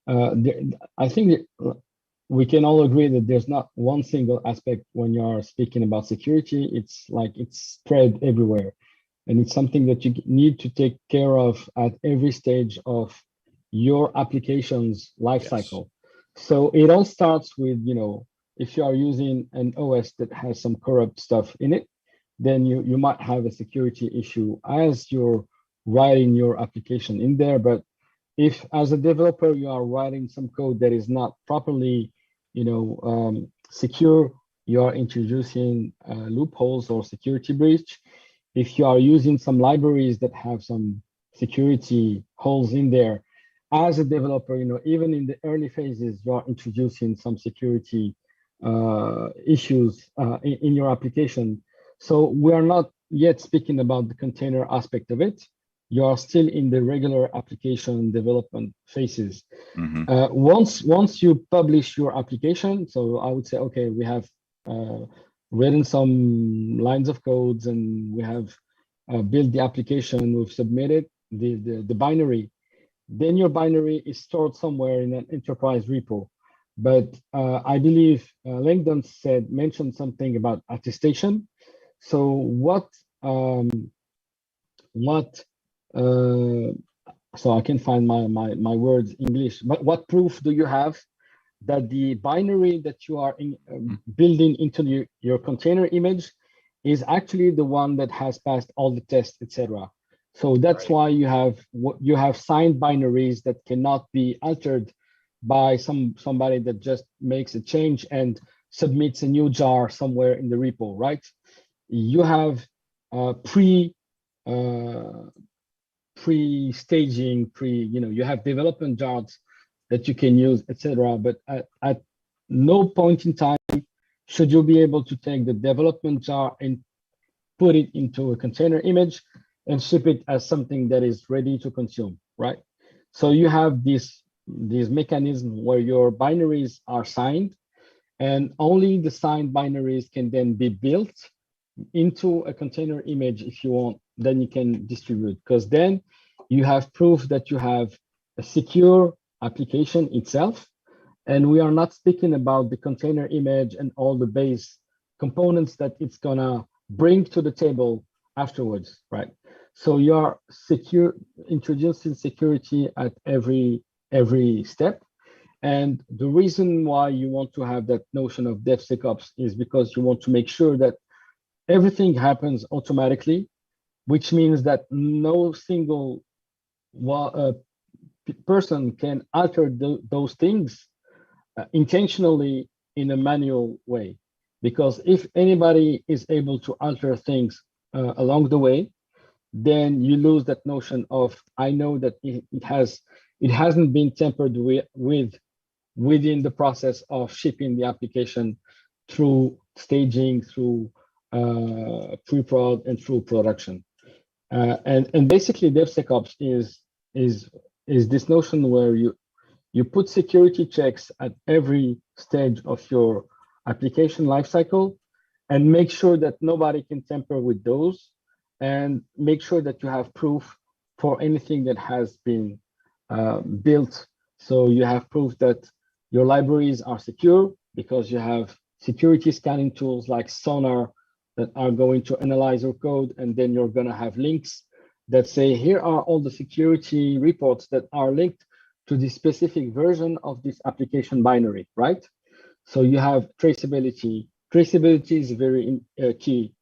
I think that we can all agree that there's not one single aspect when you're speaking about security. It's like it's spread everywhere. And it's something that you need to take care of at every stage of your application's lifecycle. So it all starts with, if you are using an OS that has some corrupt stuff in it, then you might have a security issue as you're writing your application in there. But if as a developer, you are writing some code that is not properly, secure, you are introducing loopholes or security breach. If you are using some libraries that have some security holes in there, as a developer, even in the early phases, you are introducing some security issues in your application. So we are not yet speaking about the container aspect of it. You are still in the regular application development phases. Once you publish your application, so I would say, okay, we have written some lines of codes and we have built the application, we've submitted the binary, then your binary is stored somewhere in an enterprise repo. But I believe Langdon mentioned something about attestation. So so I can find my words English, but what proof do you have that the binary that you are building into your container image is actually the one that has passed all the tests, etc. So that's why you have signed binaries that cannot be altered by somebody that just makes a change and submits a new jar somewhere in the repo, right? You have pre-staging, you have development jars that you can use, etc. But at no point in time should you be able to take the development jar and put it into a container image and ship it as something that is ready to consume, right? So you have these mechanisms where your binaries are signed, and only the signed binaries can then be built into a container image if you want. Then you can distribute, because then you have proof that you have a secure application itself. And we are not speaking about the container image and all the base components that it's gonna bring to the table afterwards, right? So you are introducing security at every step. And the reason why you want to have that notion of DevSecOps is because you want to make sure that everything happens automatically, which means that no single person can alter those things intentionally in a manual way. Because if anybody is able to alter things along the way, then you lose that notion of, I know that it hasn't been tampered with within the process of shipping the application through staging, through pre-prod, and through production. And basically DevSecOps is this notion where you put security checks at every stage of your application lifecycle and make sure that nobody can tamper with those, and make sure that you have proof for anything that has been built. So you have proof that your libraries are secure because you have security scanning tools like Sonar that are going to analyze your code, and then you're going to have links that say, here are all the security reports that are linked to the specific version of this application binary, right? So you have traceability. Traceability is very key,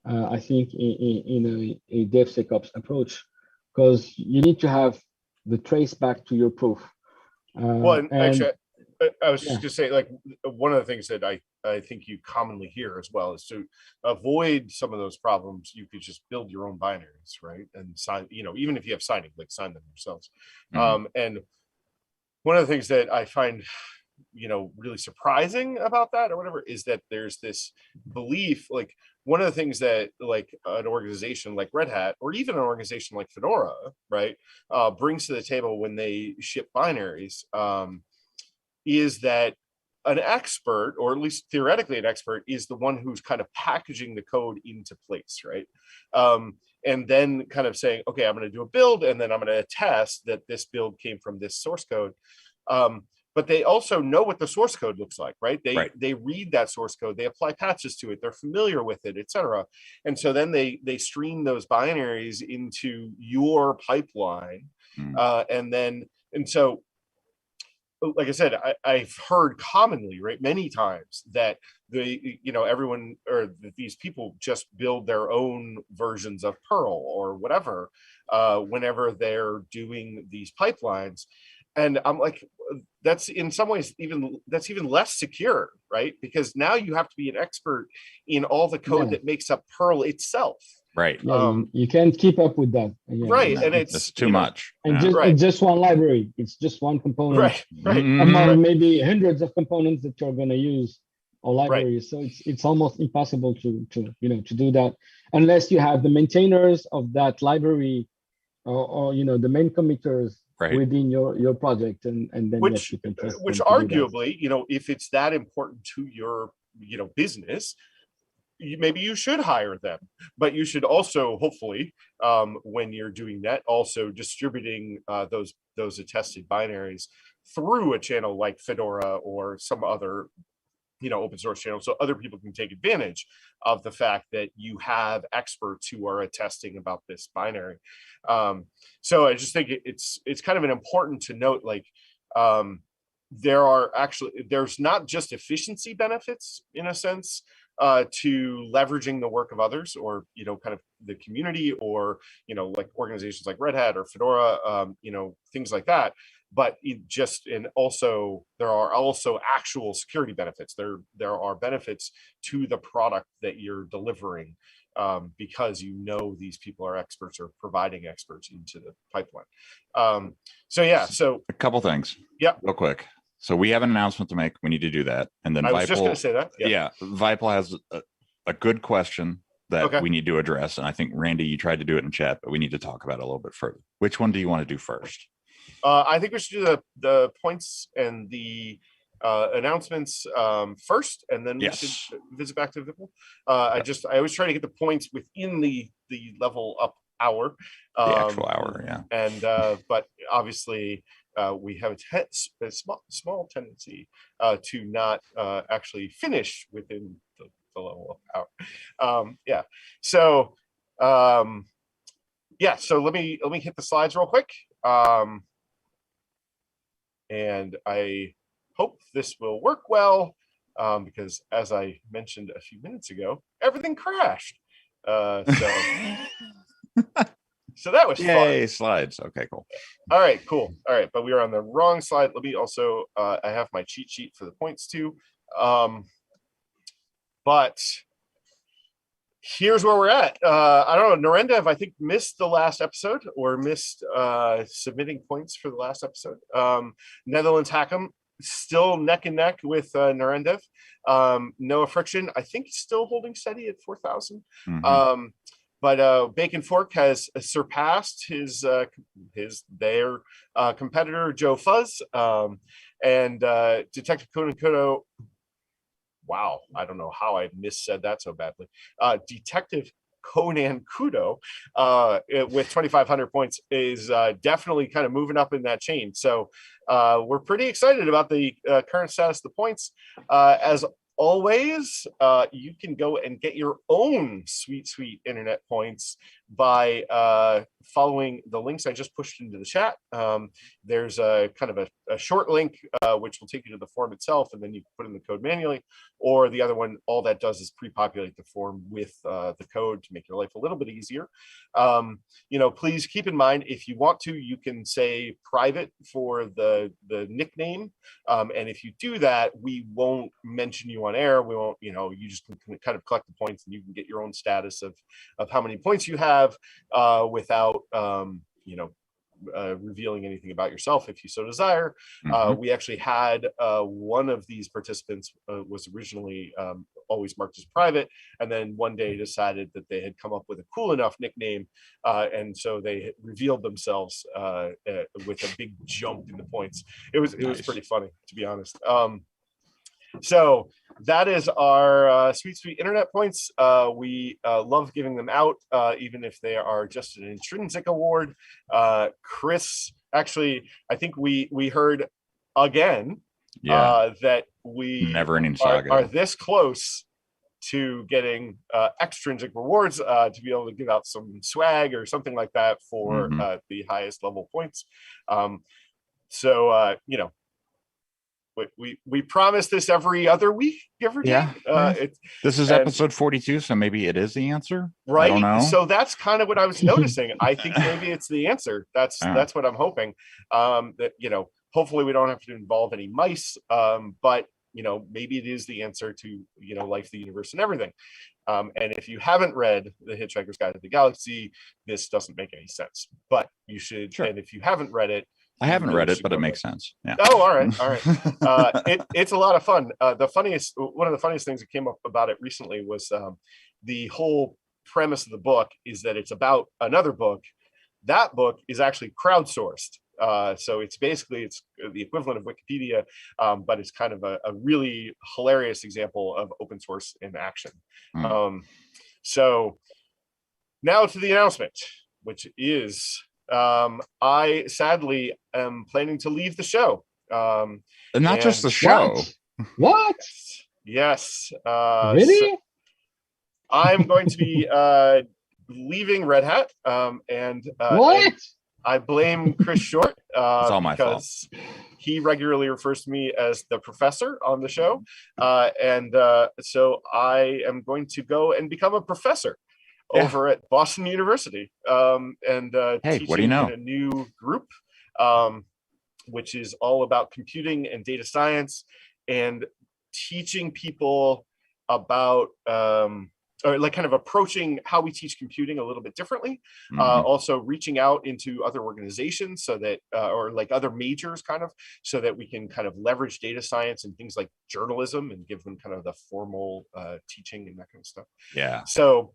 I think, in a DevSecOps approach, because you need to have the trace back to your proof. Well, and actually, I was just going to say, like, one of the things that I think you commonly hear as well is to avoid some of those problems, you could just build your own binaries, right? And sign, even if you have signing, like sign them yourselves. And one of the things that I find, really surprising about that or whatever is that there's this belief, like one of the things that like an organization like Red Hat or even an organization like Fedora, right, brings to the table when they ship binaries is that an expert, or at least theoretically an expert, is the one who's kind of packaging the code into place, right? And then kind of saying, okay, I'm going to do a build, and then I'm going to attest that this build came from this source code. But they also know what the source code looks like, right? They read that source code, they apply patches to it, they're familiar with it, etc. And so then they stream those binaries into your pipeline, and so, like I said, I've heard commonly, right, many times that everyone or these people just build their own versions of Perl or whatever whenever they're doing these pipelines. And I'm like, that's in some ways even less secure, right? Because now you have to be an expert in all the code that makes up Perl itself. Right. Yeah, you can't keep up with that. Right. And it's too much. And it's just one library. It's just one component. Right. Among maybe hundreds of components that you're going to use or libraries. So it's almost impossible to do that unless you have the maintainers of that library or the main committers within your project, and then which you can trust which them arguably, if it's that important to your business, maybe you should hire them, but you should also hopefully, when you're doing that, also distributing those attested binaries through a channel like Fedora or some other open source channel, so other people can take advantage of the fact that you have experts who are attesting about this binary. So I just think it's kind of an important to note, like there's not just efficiency benefits in a sense to leveraging the work of others, or kind of the community, or like organizations like Red Hat or Fedora, things like that. But there are also actual security benefits. There are benefits to the product that you're delivering, because these people are experts or providing experts into the pipeline. So a couple things. Yeah, real quick. So we have an announcement to make. We need to do that, and then I was just going to say that. Yeah, Vipel has a good question that we need to address, and I think Randy, you tried to do it in chat, but we need to talk about it a little bit further. Which one do you want to do first? I think we should do the points and the announcements first, and then we should visit back to Vipel. I always try to get the points within the level up hour, the actual hour, yeah. And but obviously we have a small tendency to not actually finish within the level up hour. So let me hit the slides real quick. And I hope this will work well, because as I mentioned a few minutes ago, everything crashed. So that was fun. Slides. Okay, cool. All right, cool. All right, but we were on the wrong slide. Let me also, I have my cheat sheet for the points too. But here's where we're at. I don't know, Narendev, I think missed the last episode, or missed submitting points for the last episode. Netherlands Hackham still neck and neck with Narendev. Noah Friction, I think, still holding steady at 4,000. But Bacon Fork has surpassed their competitor Joe Fuzz, and Detective Conan Kudo. Wow, I don't know how I missaid that so badly. Detective Conan Kudo with 2,500 points is definitely kind of moving up in that chain. So we're pretty excited about the current status of the points. As always, you can go and get your own sweet internet points by following the links I just pushed into the chat. There's a kind of a short link which will take you to the form itself, and then you put in the code manually. Or the other one, all that does is pre-populate the form with the code to make your life a little bit easier. Please keep in mind, if you want to, you can say private for the nickname, and if you do that, we won't mention you on air. We won't, you just can kind of collect the points, and you can get your own status of how many points you have without revealing anything about yourself if you so desire. We actually had one of these participants was originally always marked as private, and then one day decided that they had come up with a cool enough nickname, and so they revealed themselves with a big jump in the points. It was pretty funny, to be honest. So that is our sweet internet points. We love giving them out, even if they are just an intrinsic award. Chris, actually, I think we heard again that we never-ending saga are this close to getting extrinsic rewards to be able to give out some swag or something like that for the highest level points. We promise this every other week, give or take. This is episode 42, so maybe it is the answer, right? I don't know. So that's kind of what I was noticing. I think maybe it's the answer. That's what I'm hoping. That hopefully we don't have to involve any mice, but maybe it is the answer to life, the universe, and everything. And if you haven't read The Hitchhiker's Guide to the Galaxy, this doesn't make any sense. But you should. Sure. And if you haven't read it, I haven't read it, but it makes sense. Yeah. Oh, all right. It's a lot of fun. One of the funniest things that came up about it recently was the whole premise of the book is that it's about another book. That book is actually crowdsourced. So it's basically the equivalent of Wikipedia, but it's kind of a really hilarious example of open source in action. So now to the announcement, which is I sadly am planning to leave the show. And not just the show. What? Yes. Really? So I'm going to be leaving Red Hat, and I blame Chris Short all my because he regularly refers to me as the professor on the show, and so I am going to go and become a professor over at Boston University, and teaching what do you know? in a new group, which is all about computing and data science, and teaching people about or like kind of approaching how we teach computing a little bit differently. Also reaching out into other organizations so that, or like other majors kind of, so that we can kind of leverage data science and things like journalism and give them kind of the formal teaching and that kind of stuff. Yeah. So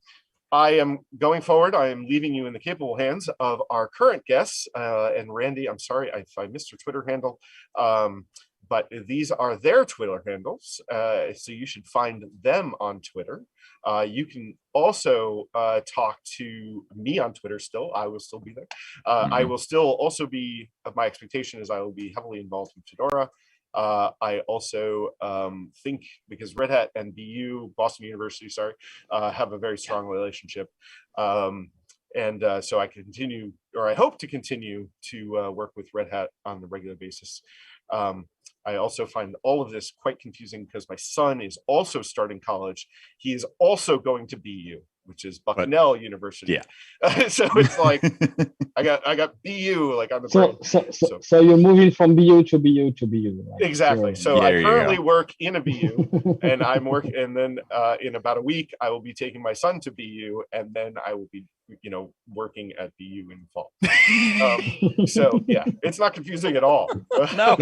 I am going forward. I am leaving you in the capable hands of our current guests. And Randy, I'm sorry if I missed your Twitter handle. But these are their Twitter handles, so you should find them on Twitter. You can also talk to me on Twitter still. I will still be there. I will still also be, my expectation is I will be heavily involved in Fedora. I also think, because Red Hat and BU, Boston University, have a very strong relationship. And so I continue, or I hope to continue to work with Red Hat on a regular basis. I also find all of this quite confusing because my son is also starting college. He is also going to BU, which is Bucknell University. Yeah. So it's like I got BU like on the brain. So you're moving from BU to BU to BU. Right? Exactly. So I currently work in a BU, and I'm working, and then in about a week I will be taking my son to BU, and then I will be, working at BU in the fall. So yeah, it's not confusing at all. No.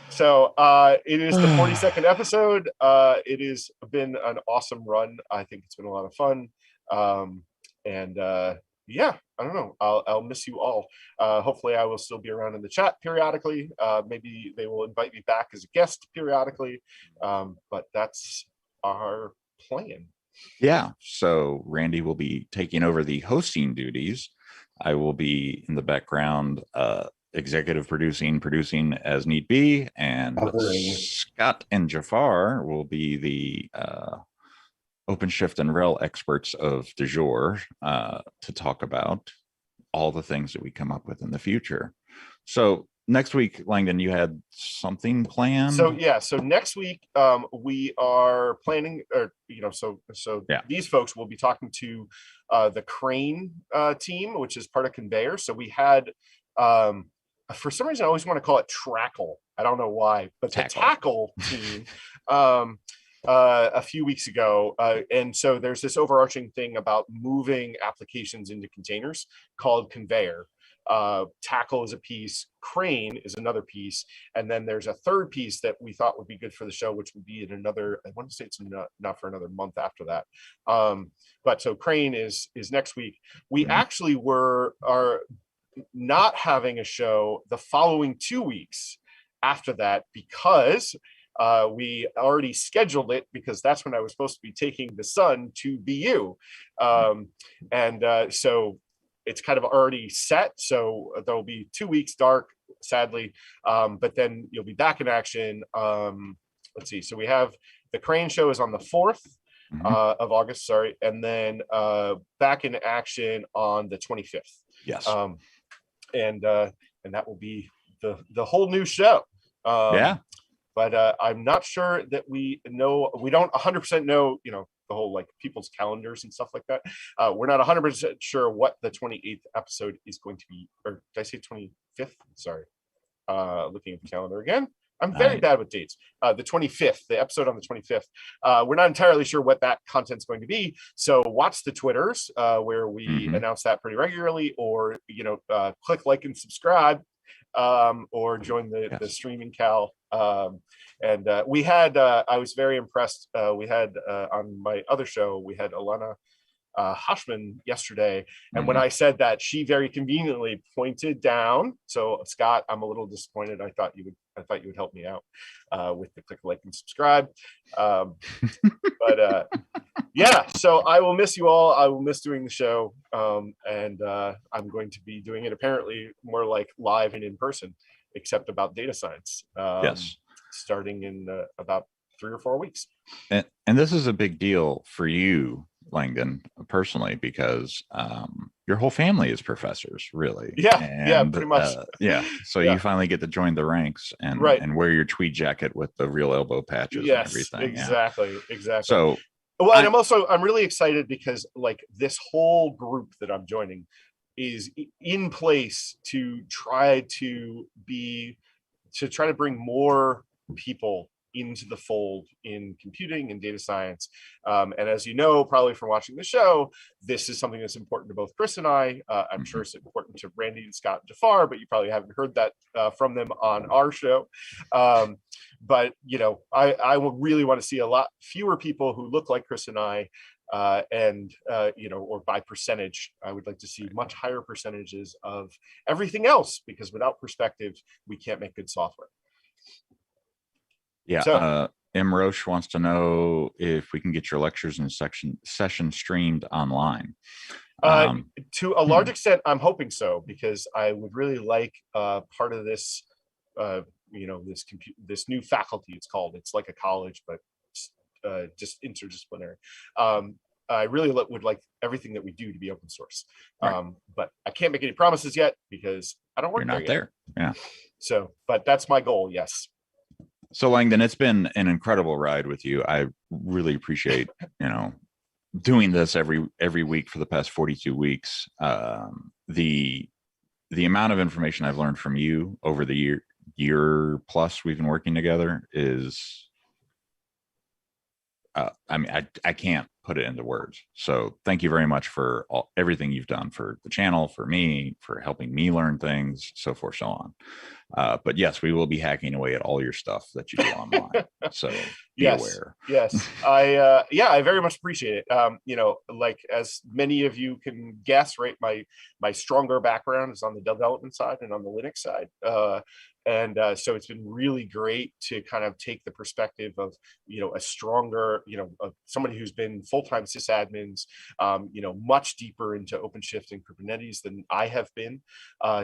So it is the 42nd episode. It has been an awesome run. I think it's been a lot of fun. Yeah, I don't know. I'll miss you all. Hopefully I will still be around in the chat periodically. Maybe they will invite me back as a guest periodically. But that's our plan. Yeah. So Randy will be taking over the hosting duties. I will be in the background, executive producing as need be. And Scott and Jafar will be the OpenShift and RHEL experts of du jour to talk about all the things that we come up with in the future. So next week, Langdon, you had something planned? So next week we are planning, or these folks will be talking to the Crane team, which is part of Conveyor. So we had, for some reason, I always want to call it Trackle. I don't know why, but the Tackle team. A few weeks ago, and so there's this overarching thing about moving applications into containers called Conveyor. Tackle is a piece, Crane is another piece, and then there's a third piece that we thought would be good for the show, which would be in another, I want to say it's not for another month after that. But so Crane is next week. We actually are not having a show the following 2 weeks after that, because we already scheduled it, because that's when I was supposed to be taking the son to BU. So it's kind of already set. So there'll be 2 weeks dark, sadly. But then you'll be back in action. Let's see. So we have the Crane show is on the 4th of August, and then back in action on the 25th. Yes. And that will be the whole new show. But I'm not sure that we don't 100% know, the whole like people's calendars and stuff like that. We're not 100% sure what the 28th episode is going to be, or did I say 25th? Sorry. Looking at the calendar again. I'm very bad with dates. The 25th, the episode on the 25th. We're not entirely sure what that content's going to be. So watch the Twitters where we announce that pretty regularly, or, click like and subscribe, or join the streaming Cal. And we had, I was very impressed. We had on my other show, we had Alana Hushman yesterday. And when I said that, she very conveniently pointed down. So Scott, I'm a little disappointed. I thought you would help me out with the click, like, and subscribe. But yeah, so I will miss you all. I will miss doing the show. And I'm going to be doing it apparently more like live and in person, except about data science. Yes. Starting in about 3 or 4 weeks. And this is a big deal for you, Langdon, personally, because your whole family is professors, really. Yeah, and, yeah, pretty much. So you finally get to join the ranks and wear your tweed jacket with the real elbow patches and everything. Exactly. So, well, and I'm really excited because like this whole group that I'm joining is in place to try to bring more people into the fold in computing and data science. And as you know, probably from watching the show, this is something that's important to both Chris and I. I'm sure it's important to Randy and Scott and Jafar, but you probably haven't heard that from them on our show. But you know, I will really want to see a lot fewer people who look like Chris and I, you know, or by percentage, I would like to see much higher percentages of everything else, because without perspective, we can't make good software. Yeah. So, M. Roche wants to know if we can get your lectures and session streamed online. To a large extent, I'm hoping so, because I would really like part of this, you know, this new faculty. It's like a college, but just interdisciplinary. I really would like everything that we do to be open source. But I can't make any promises yet because I don't work You're not there. Yeah. So, but that's my goal. Yes. So Langdon, it's been an incredible ride with you. I really appreciate, you know, doing this every week for the past 42 weeks. The amount of information I've learned from you over the year plus we've been working together is, I mean, I can't put it into words. So thank you very much for everything you've done for the channel, for me, for helping me learn things, so forth, so on. But yes, we will be hacking away at all your stuff that you do online. So be aware. Yes. I very much appreciate it. You know, like as many of you can guess, right, my stronger background is on the development side and on the Linux side. So it's been really great to kind of take the perspective of, you know, a stronger, you know, somebody who's been full-time sysadmins, you know, much deeper into OpenShift and Kubernetes than I have been.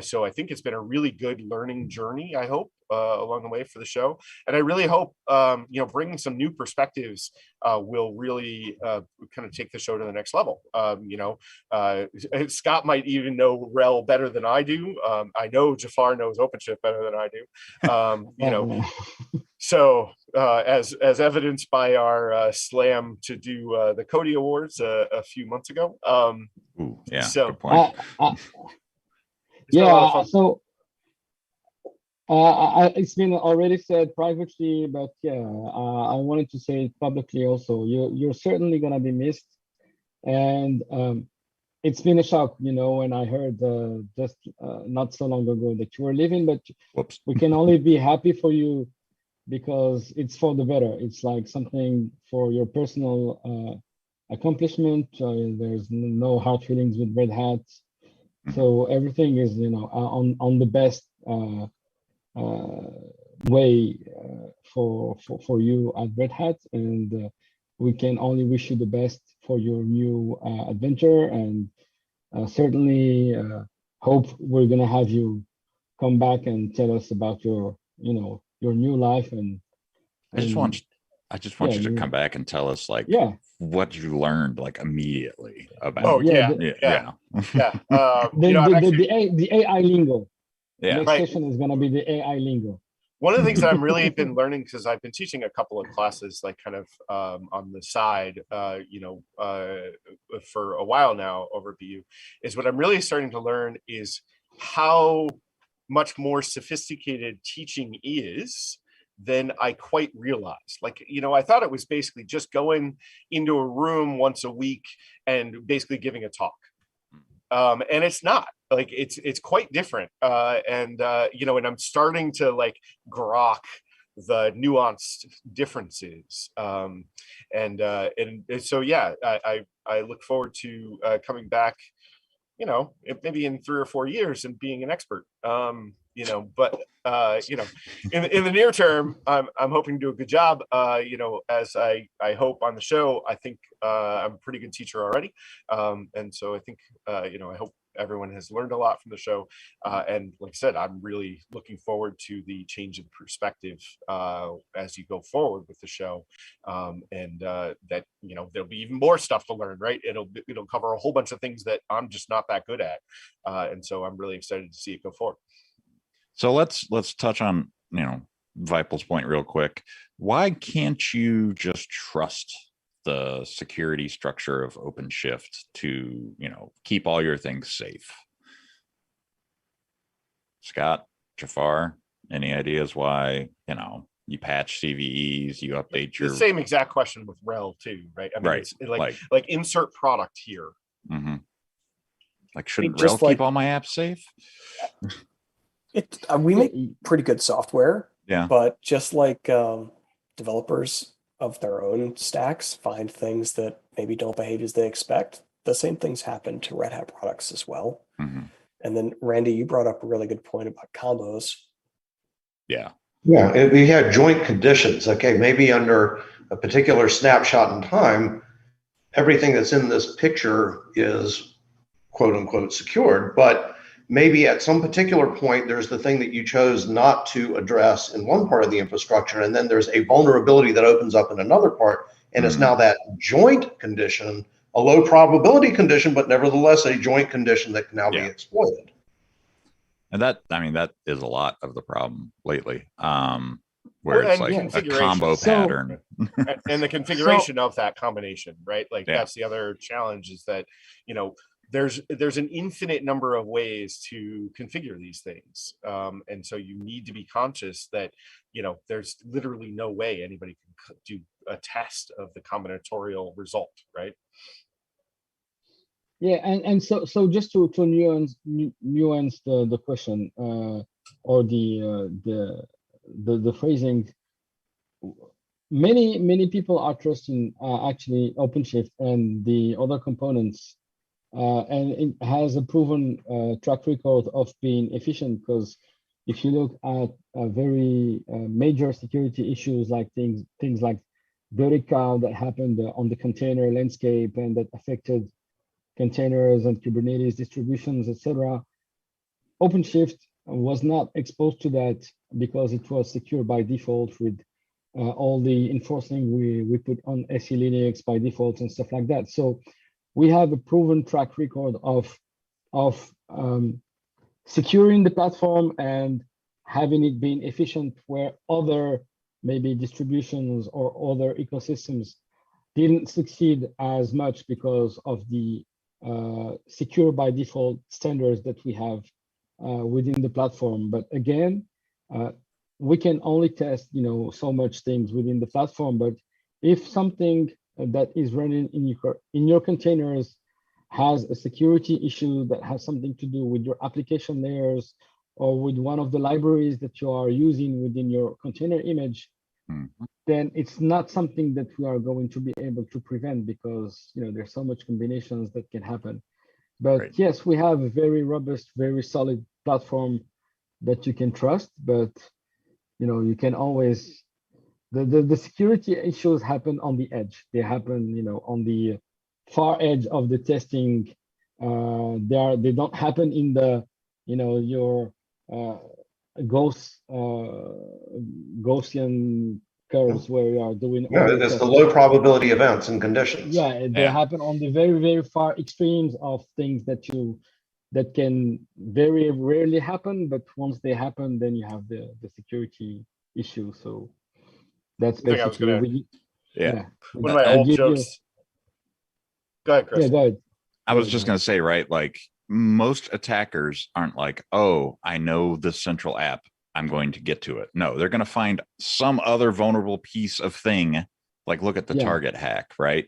So I think it's been a really good learning journey, I hope, along the way for the show. And I really hope, you know, bringing some new perspectives will really kind of take the show to the next level. You know, Scott might even know RHEL better than I do. I know Jafar knows OpenShift better than I do. You know, so as evidenced by our slam to do the Cody Awards a few months ago. Ooh, yeah, so good point. Yeah, so it's been already said privately, but yeah, I wanted to say it publicly also. You're certainly gonna be missed, and it's been a shock, you know, when I heard just not so long ago that you were leaving. But Whoops. We can only be happy for you because it's for the better. It's like something for your personal accomplishment. There's no hard feelings with Red Hat. So everything is, you know, on the best way for you at Red Hat, and we can only wish you the best for your new adventure, and certainly hope we're gonna have you come back and tell us about your, you know, your new life. And I just want you to come back and tell us, like, what you learned, like, immediately about. Yeah. You know, the AI lingo. Yeah, next session is going to be the AI lingo. One of the things that I'm really been learning, because I've been teaching a couple of classes, like kind of on the side, you know, for a while now over at BU, is what I'm really starting to learn is how much more sophisticated teaching is than I quite realized. Like, you know, I thought it was basically just going into a room once a week and basically giving a talk. And it's not. Like, it's quite different. You know, and I'm starting to like grok the nuanced differences. And so, yeah, I look forward to coming back, maybe in 3 or 4 years and being an expert. But in the near term, I'm hoping to do a good job. As I hope on the show, I think I'm a pretty good teacher already, and so I think I hope everyone has learned a lot from the show. And like I said, I'm really looking forward to the change in perspective as you go forward with the show. And that, there'll be even more stuff to learn, right? It'll cover a whole bunch of things that I'm just not that good at. And so I'm really excited to see it go forward. So let's touch on, Vipul's point real quick. Why can't you just trust the security structure of OpenShift to, keep all your things safe? Scott, Jafar, any ideas why, you patch CVEs, you update your... The same exact question with RHEL too, right? I mean, right. It's like insert product here. Mm-hmm. Like, shouldn't RHEL keep all my apps safe? We make pretty good software, yeah. But just like developers of their own stacks find things that maybe don't behave as they expect, the same things happen to Red Hat products as well. Mm-hmm. And then, Randy, you brought up a really good point about combos. Yeah, we had joint conditions. Okay, maybe under a particular snapshot in time, everything that's in this picture is quote unquote secured, but maybe at some particular point, there's the thing that you chose not to address in one part of the infrastructure, and then there's a vulnerability that opens up in another part, and it's now that joint condition, a low probability condition, but nevertheless a joint condition that can now be exploited. And that is a lot of the problem lately, where it's like a combo pattern. And the configuration of that combination, right? Like that's the other challenge, is that, there's an infinite number of ways to configure these things. And so you need to be conscious that, there's literally no way anybody can do a test of the combinatorial result, right? Yeah, and so just to nuance the question or the phrasing, many people are trusting actually OpenShift and the other components, and it has a proven track record of being efficient, because if you look at very major security issues like things like dirty cow that happened on the container landscape and that affected containers and Kubernetes distributions, etc. OpenShift was not exposed to that because it was secure by default with all the enforcing we put on SE Linux by default and stuff like that. So we have a proven track record of securing the platform and having it being efficient, where other maybe distributions or other ecosystems didn't succeed as much because of the secure by default standards that we have within the platform. But again, we can only test so much things within the platform. But if something that is running in your containers has a security issue that has something to do with your application layers or with one of the libraries that you are using within your container image, then it's not something that we are going to be able to prevent, because there's so much combinations that can happen. But yes, we have a very robust, very solid platform that you can trust. But you can always the security issues happen on the edge. They happen on the far edge of the testing. They don't happen in the your Gaussian curves where we are doing. There's the low probability events and conditions. Yeah, they happen on the very, very far extremes of things that can very rarely happen, but once they happen, then you have the security issue. So that's basically one of my old jokes. Go ahead, Chris. Yeah, go ahead. I was just going to say, right, like most attackers aren't like, oh, I know the central app, I'm going to get to it. No, they're going to find some other vulnerable piece of thing. Like, look at the target hack, right?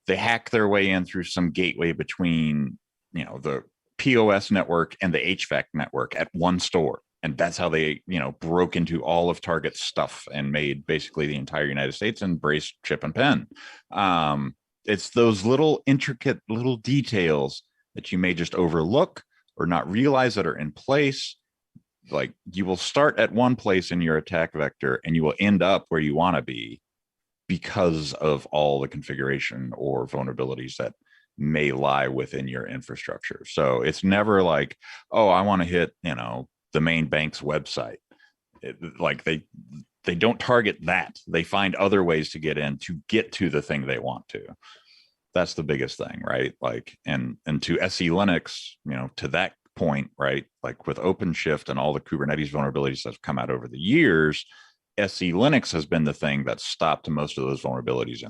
They hack their way in through some gateway between, the POS network and the HVAC network at one store. And that's how they, broke into all of Target's stuff and made basically the entire United States and embraced chip and pen. It's those little intricate little details that you may just overlook or not realize that are in place. Like you will start at one place in your attack vector and you will end up where you want to be because of all the configuration or vulnerabilities that may lie within your infrastructure. So it's never like, oh, I want to hit, the main bank's website. Like they don't target that. They find other ways to get in to get to the thing they want to. That's the biggest thing, right? Like, and to SE Linux, to that point, right? Like with OpenShift and all the Kubernetes vulnerabilities that have come out over the years, SE Linux has been the thing that stopped most of those vulnerabilities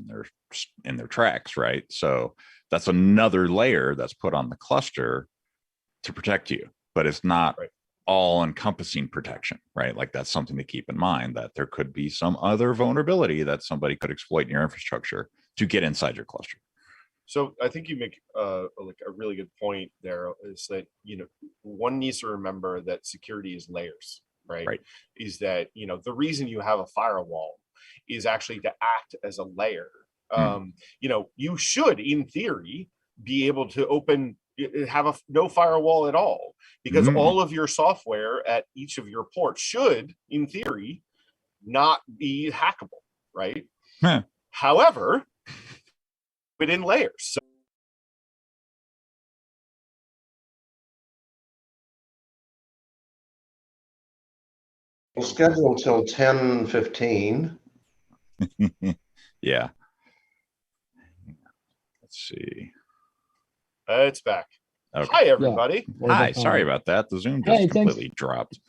in their tracks, right? So that's another layer that's put on the cluster to protect you, but it's not all encompassing protection, right? Like that's something to keep in mind, that there could be some other vulnerability that somebody could exploit in your infrastructure to get inside your cluster. So I think you make like a really good point there, is that, one needs to remember that security is layers, right? Is that, the reason you have a firewall is actually to act as a layer. You should, in theory, be able to have no firewall at all, because all of your software at each of your ports should, in theory, not be hackable, right? However, within layers. So we'll schedule until 10:15. Yeah. Let's see. It's back. Okay. Hi, everybody. Yeah. Hi. Sorry about that. The Zoom just completely dropped.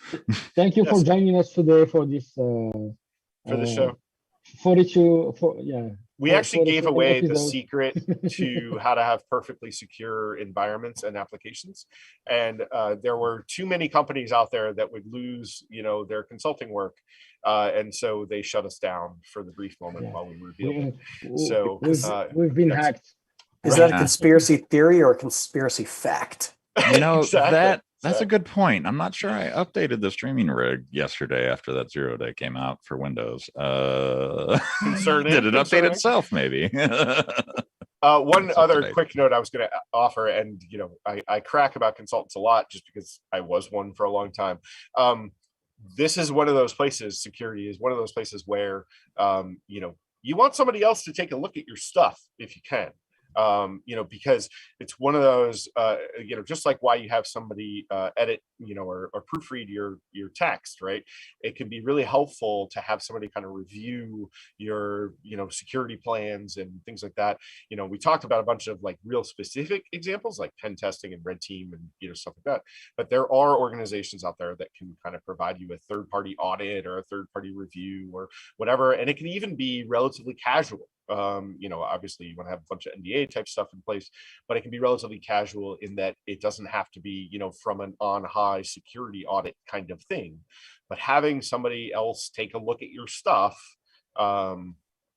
Thank you for joining us today for this. For the show. 42. We actually gave away the secret to how to have perfectly secure environments and applications. And there were too many companies out there that would lose, their consulting work. And so they shut us down for the brief moment while we revealed it. So we've been hacked. Is that a conspiracy theory or a conspiracy fact? That's a good point. I'm not sure I updated the streaming rig yesterday after that 0-day came out for Windows. Did it update itself? Maybe. One other quick note I was going to offer, and I crack about consultants a lot just because I was one for a long time. This is one of those places. Security is one of those places where you want somebody else to take a look at your stuff if you can. Because it's one of those, just like why you have somebody edit, or proofread your text, right? It can be really helpful to have somebody kind of review your, security plans and things like that. We talked about a bunch of like real specific examples like pen testing and red team and, stuff like that. But there are organizations out there that can kind of provide you a third-party audit or a third-party review or whatever. And it can even be relatively casual. Obviously you want to have a bunch of NDA type stuff in place, but it can be relatively casual in that it doesn't have to be, from an on-high security audit kind of thing. But having somebody else take a look at your stuff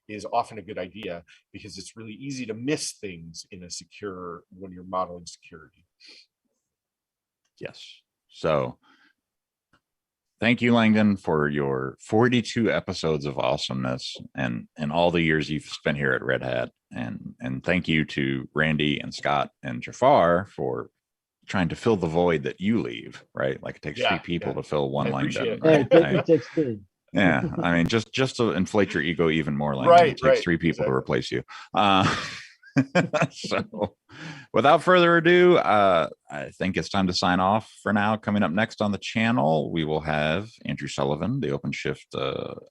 is often a good idea, because it's really easy to miss things when you're modeling security. Yes. So thank you, Langdon, for your 42 episodes of awesomeness and all the years you've spent here at Red Hat. And thank you to Randy and Scott and Jafar for trying to fill the void that you leave, right? Like it takes three people to fill one Langdon. Right? It takes three. Yeah. I mean, just to inflate your ego even more, Langdon, it takes three people to replace you. So without further ado, I think it's time to sign off for now. Coming up next on the channel, we will have Andrew Sullivan, the OpenShift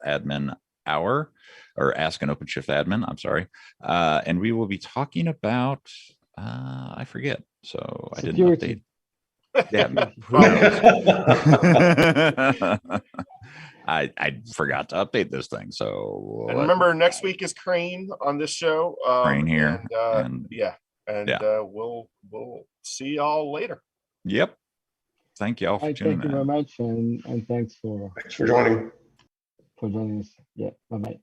admin hour, or Ask an OpenShift admin, I'm sorry. And we will be talking about, I forget. So security. I didn't update. Yeah. I forgot to update this thing. So and remember, next week is Crane on this show. Crane here. We'll see y'all later. Yep. Thank you all for tuning in. Thank you very much, and thanks for joining. For joining us. Yeah. Bye-bye.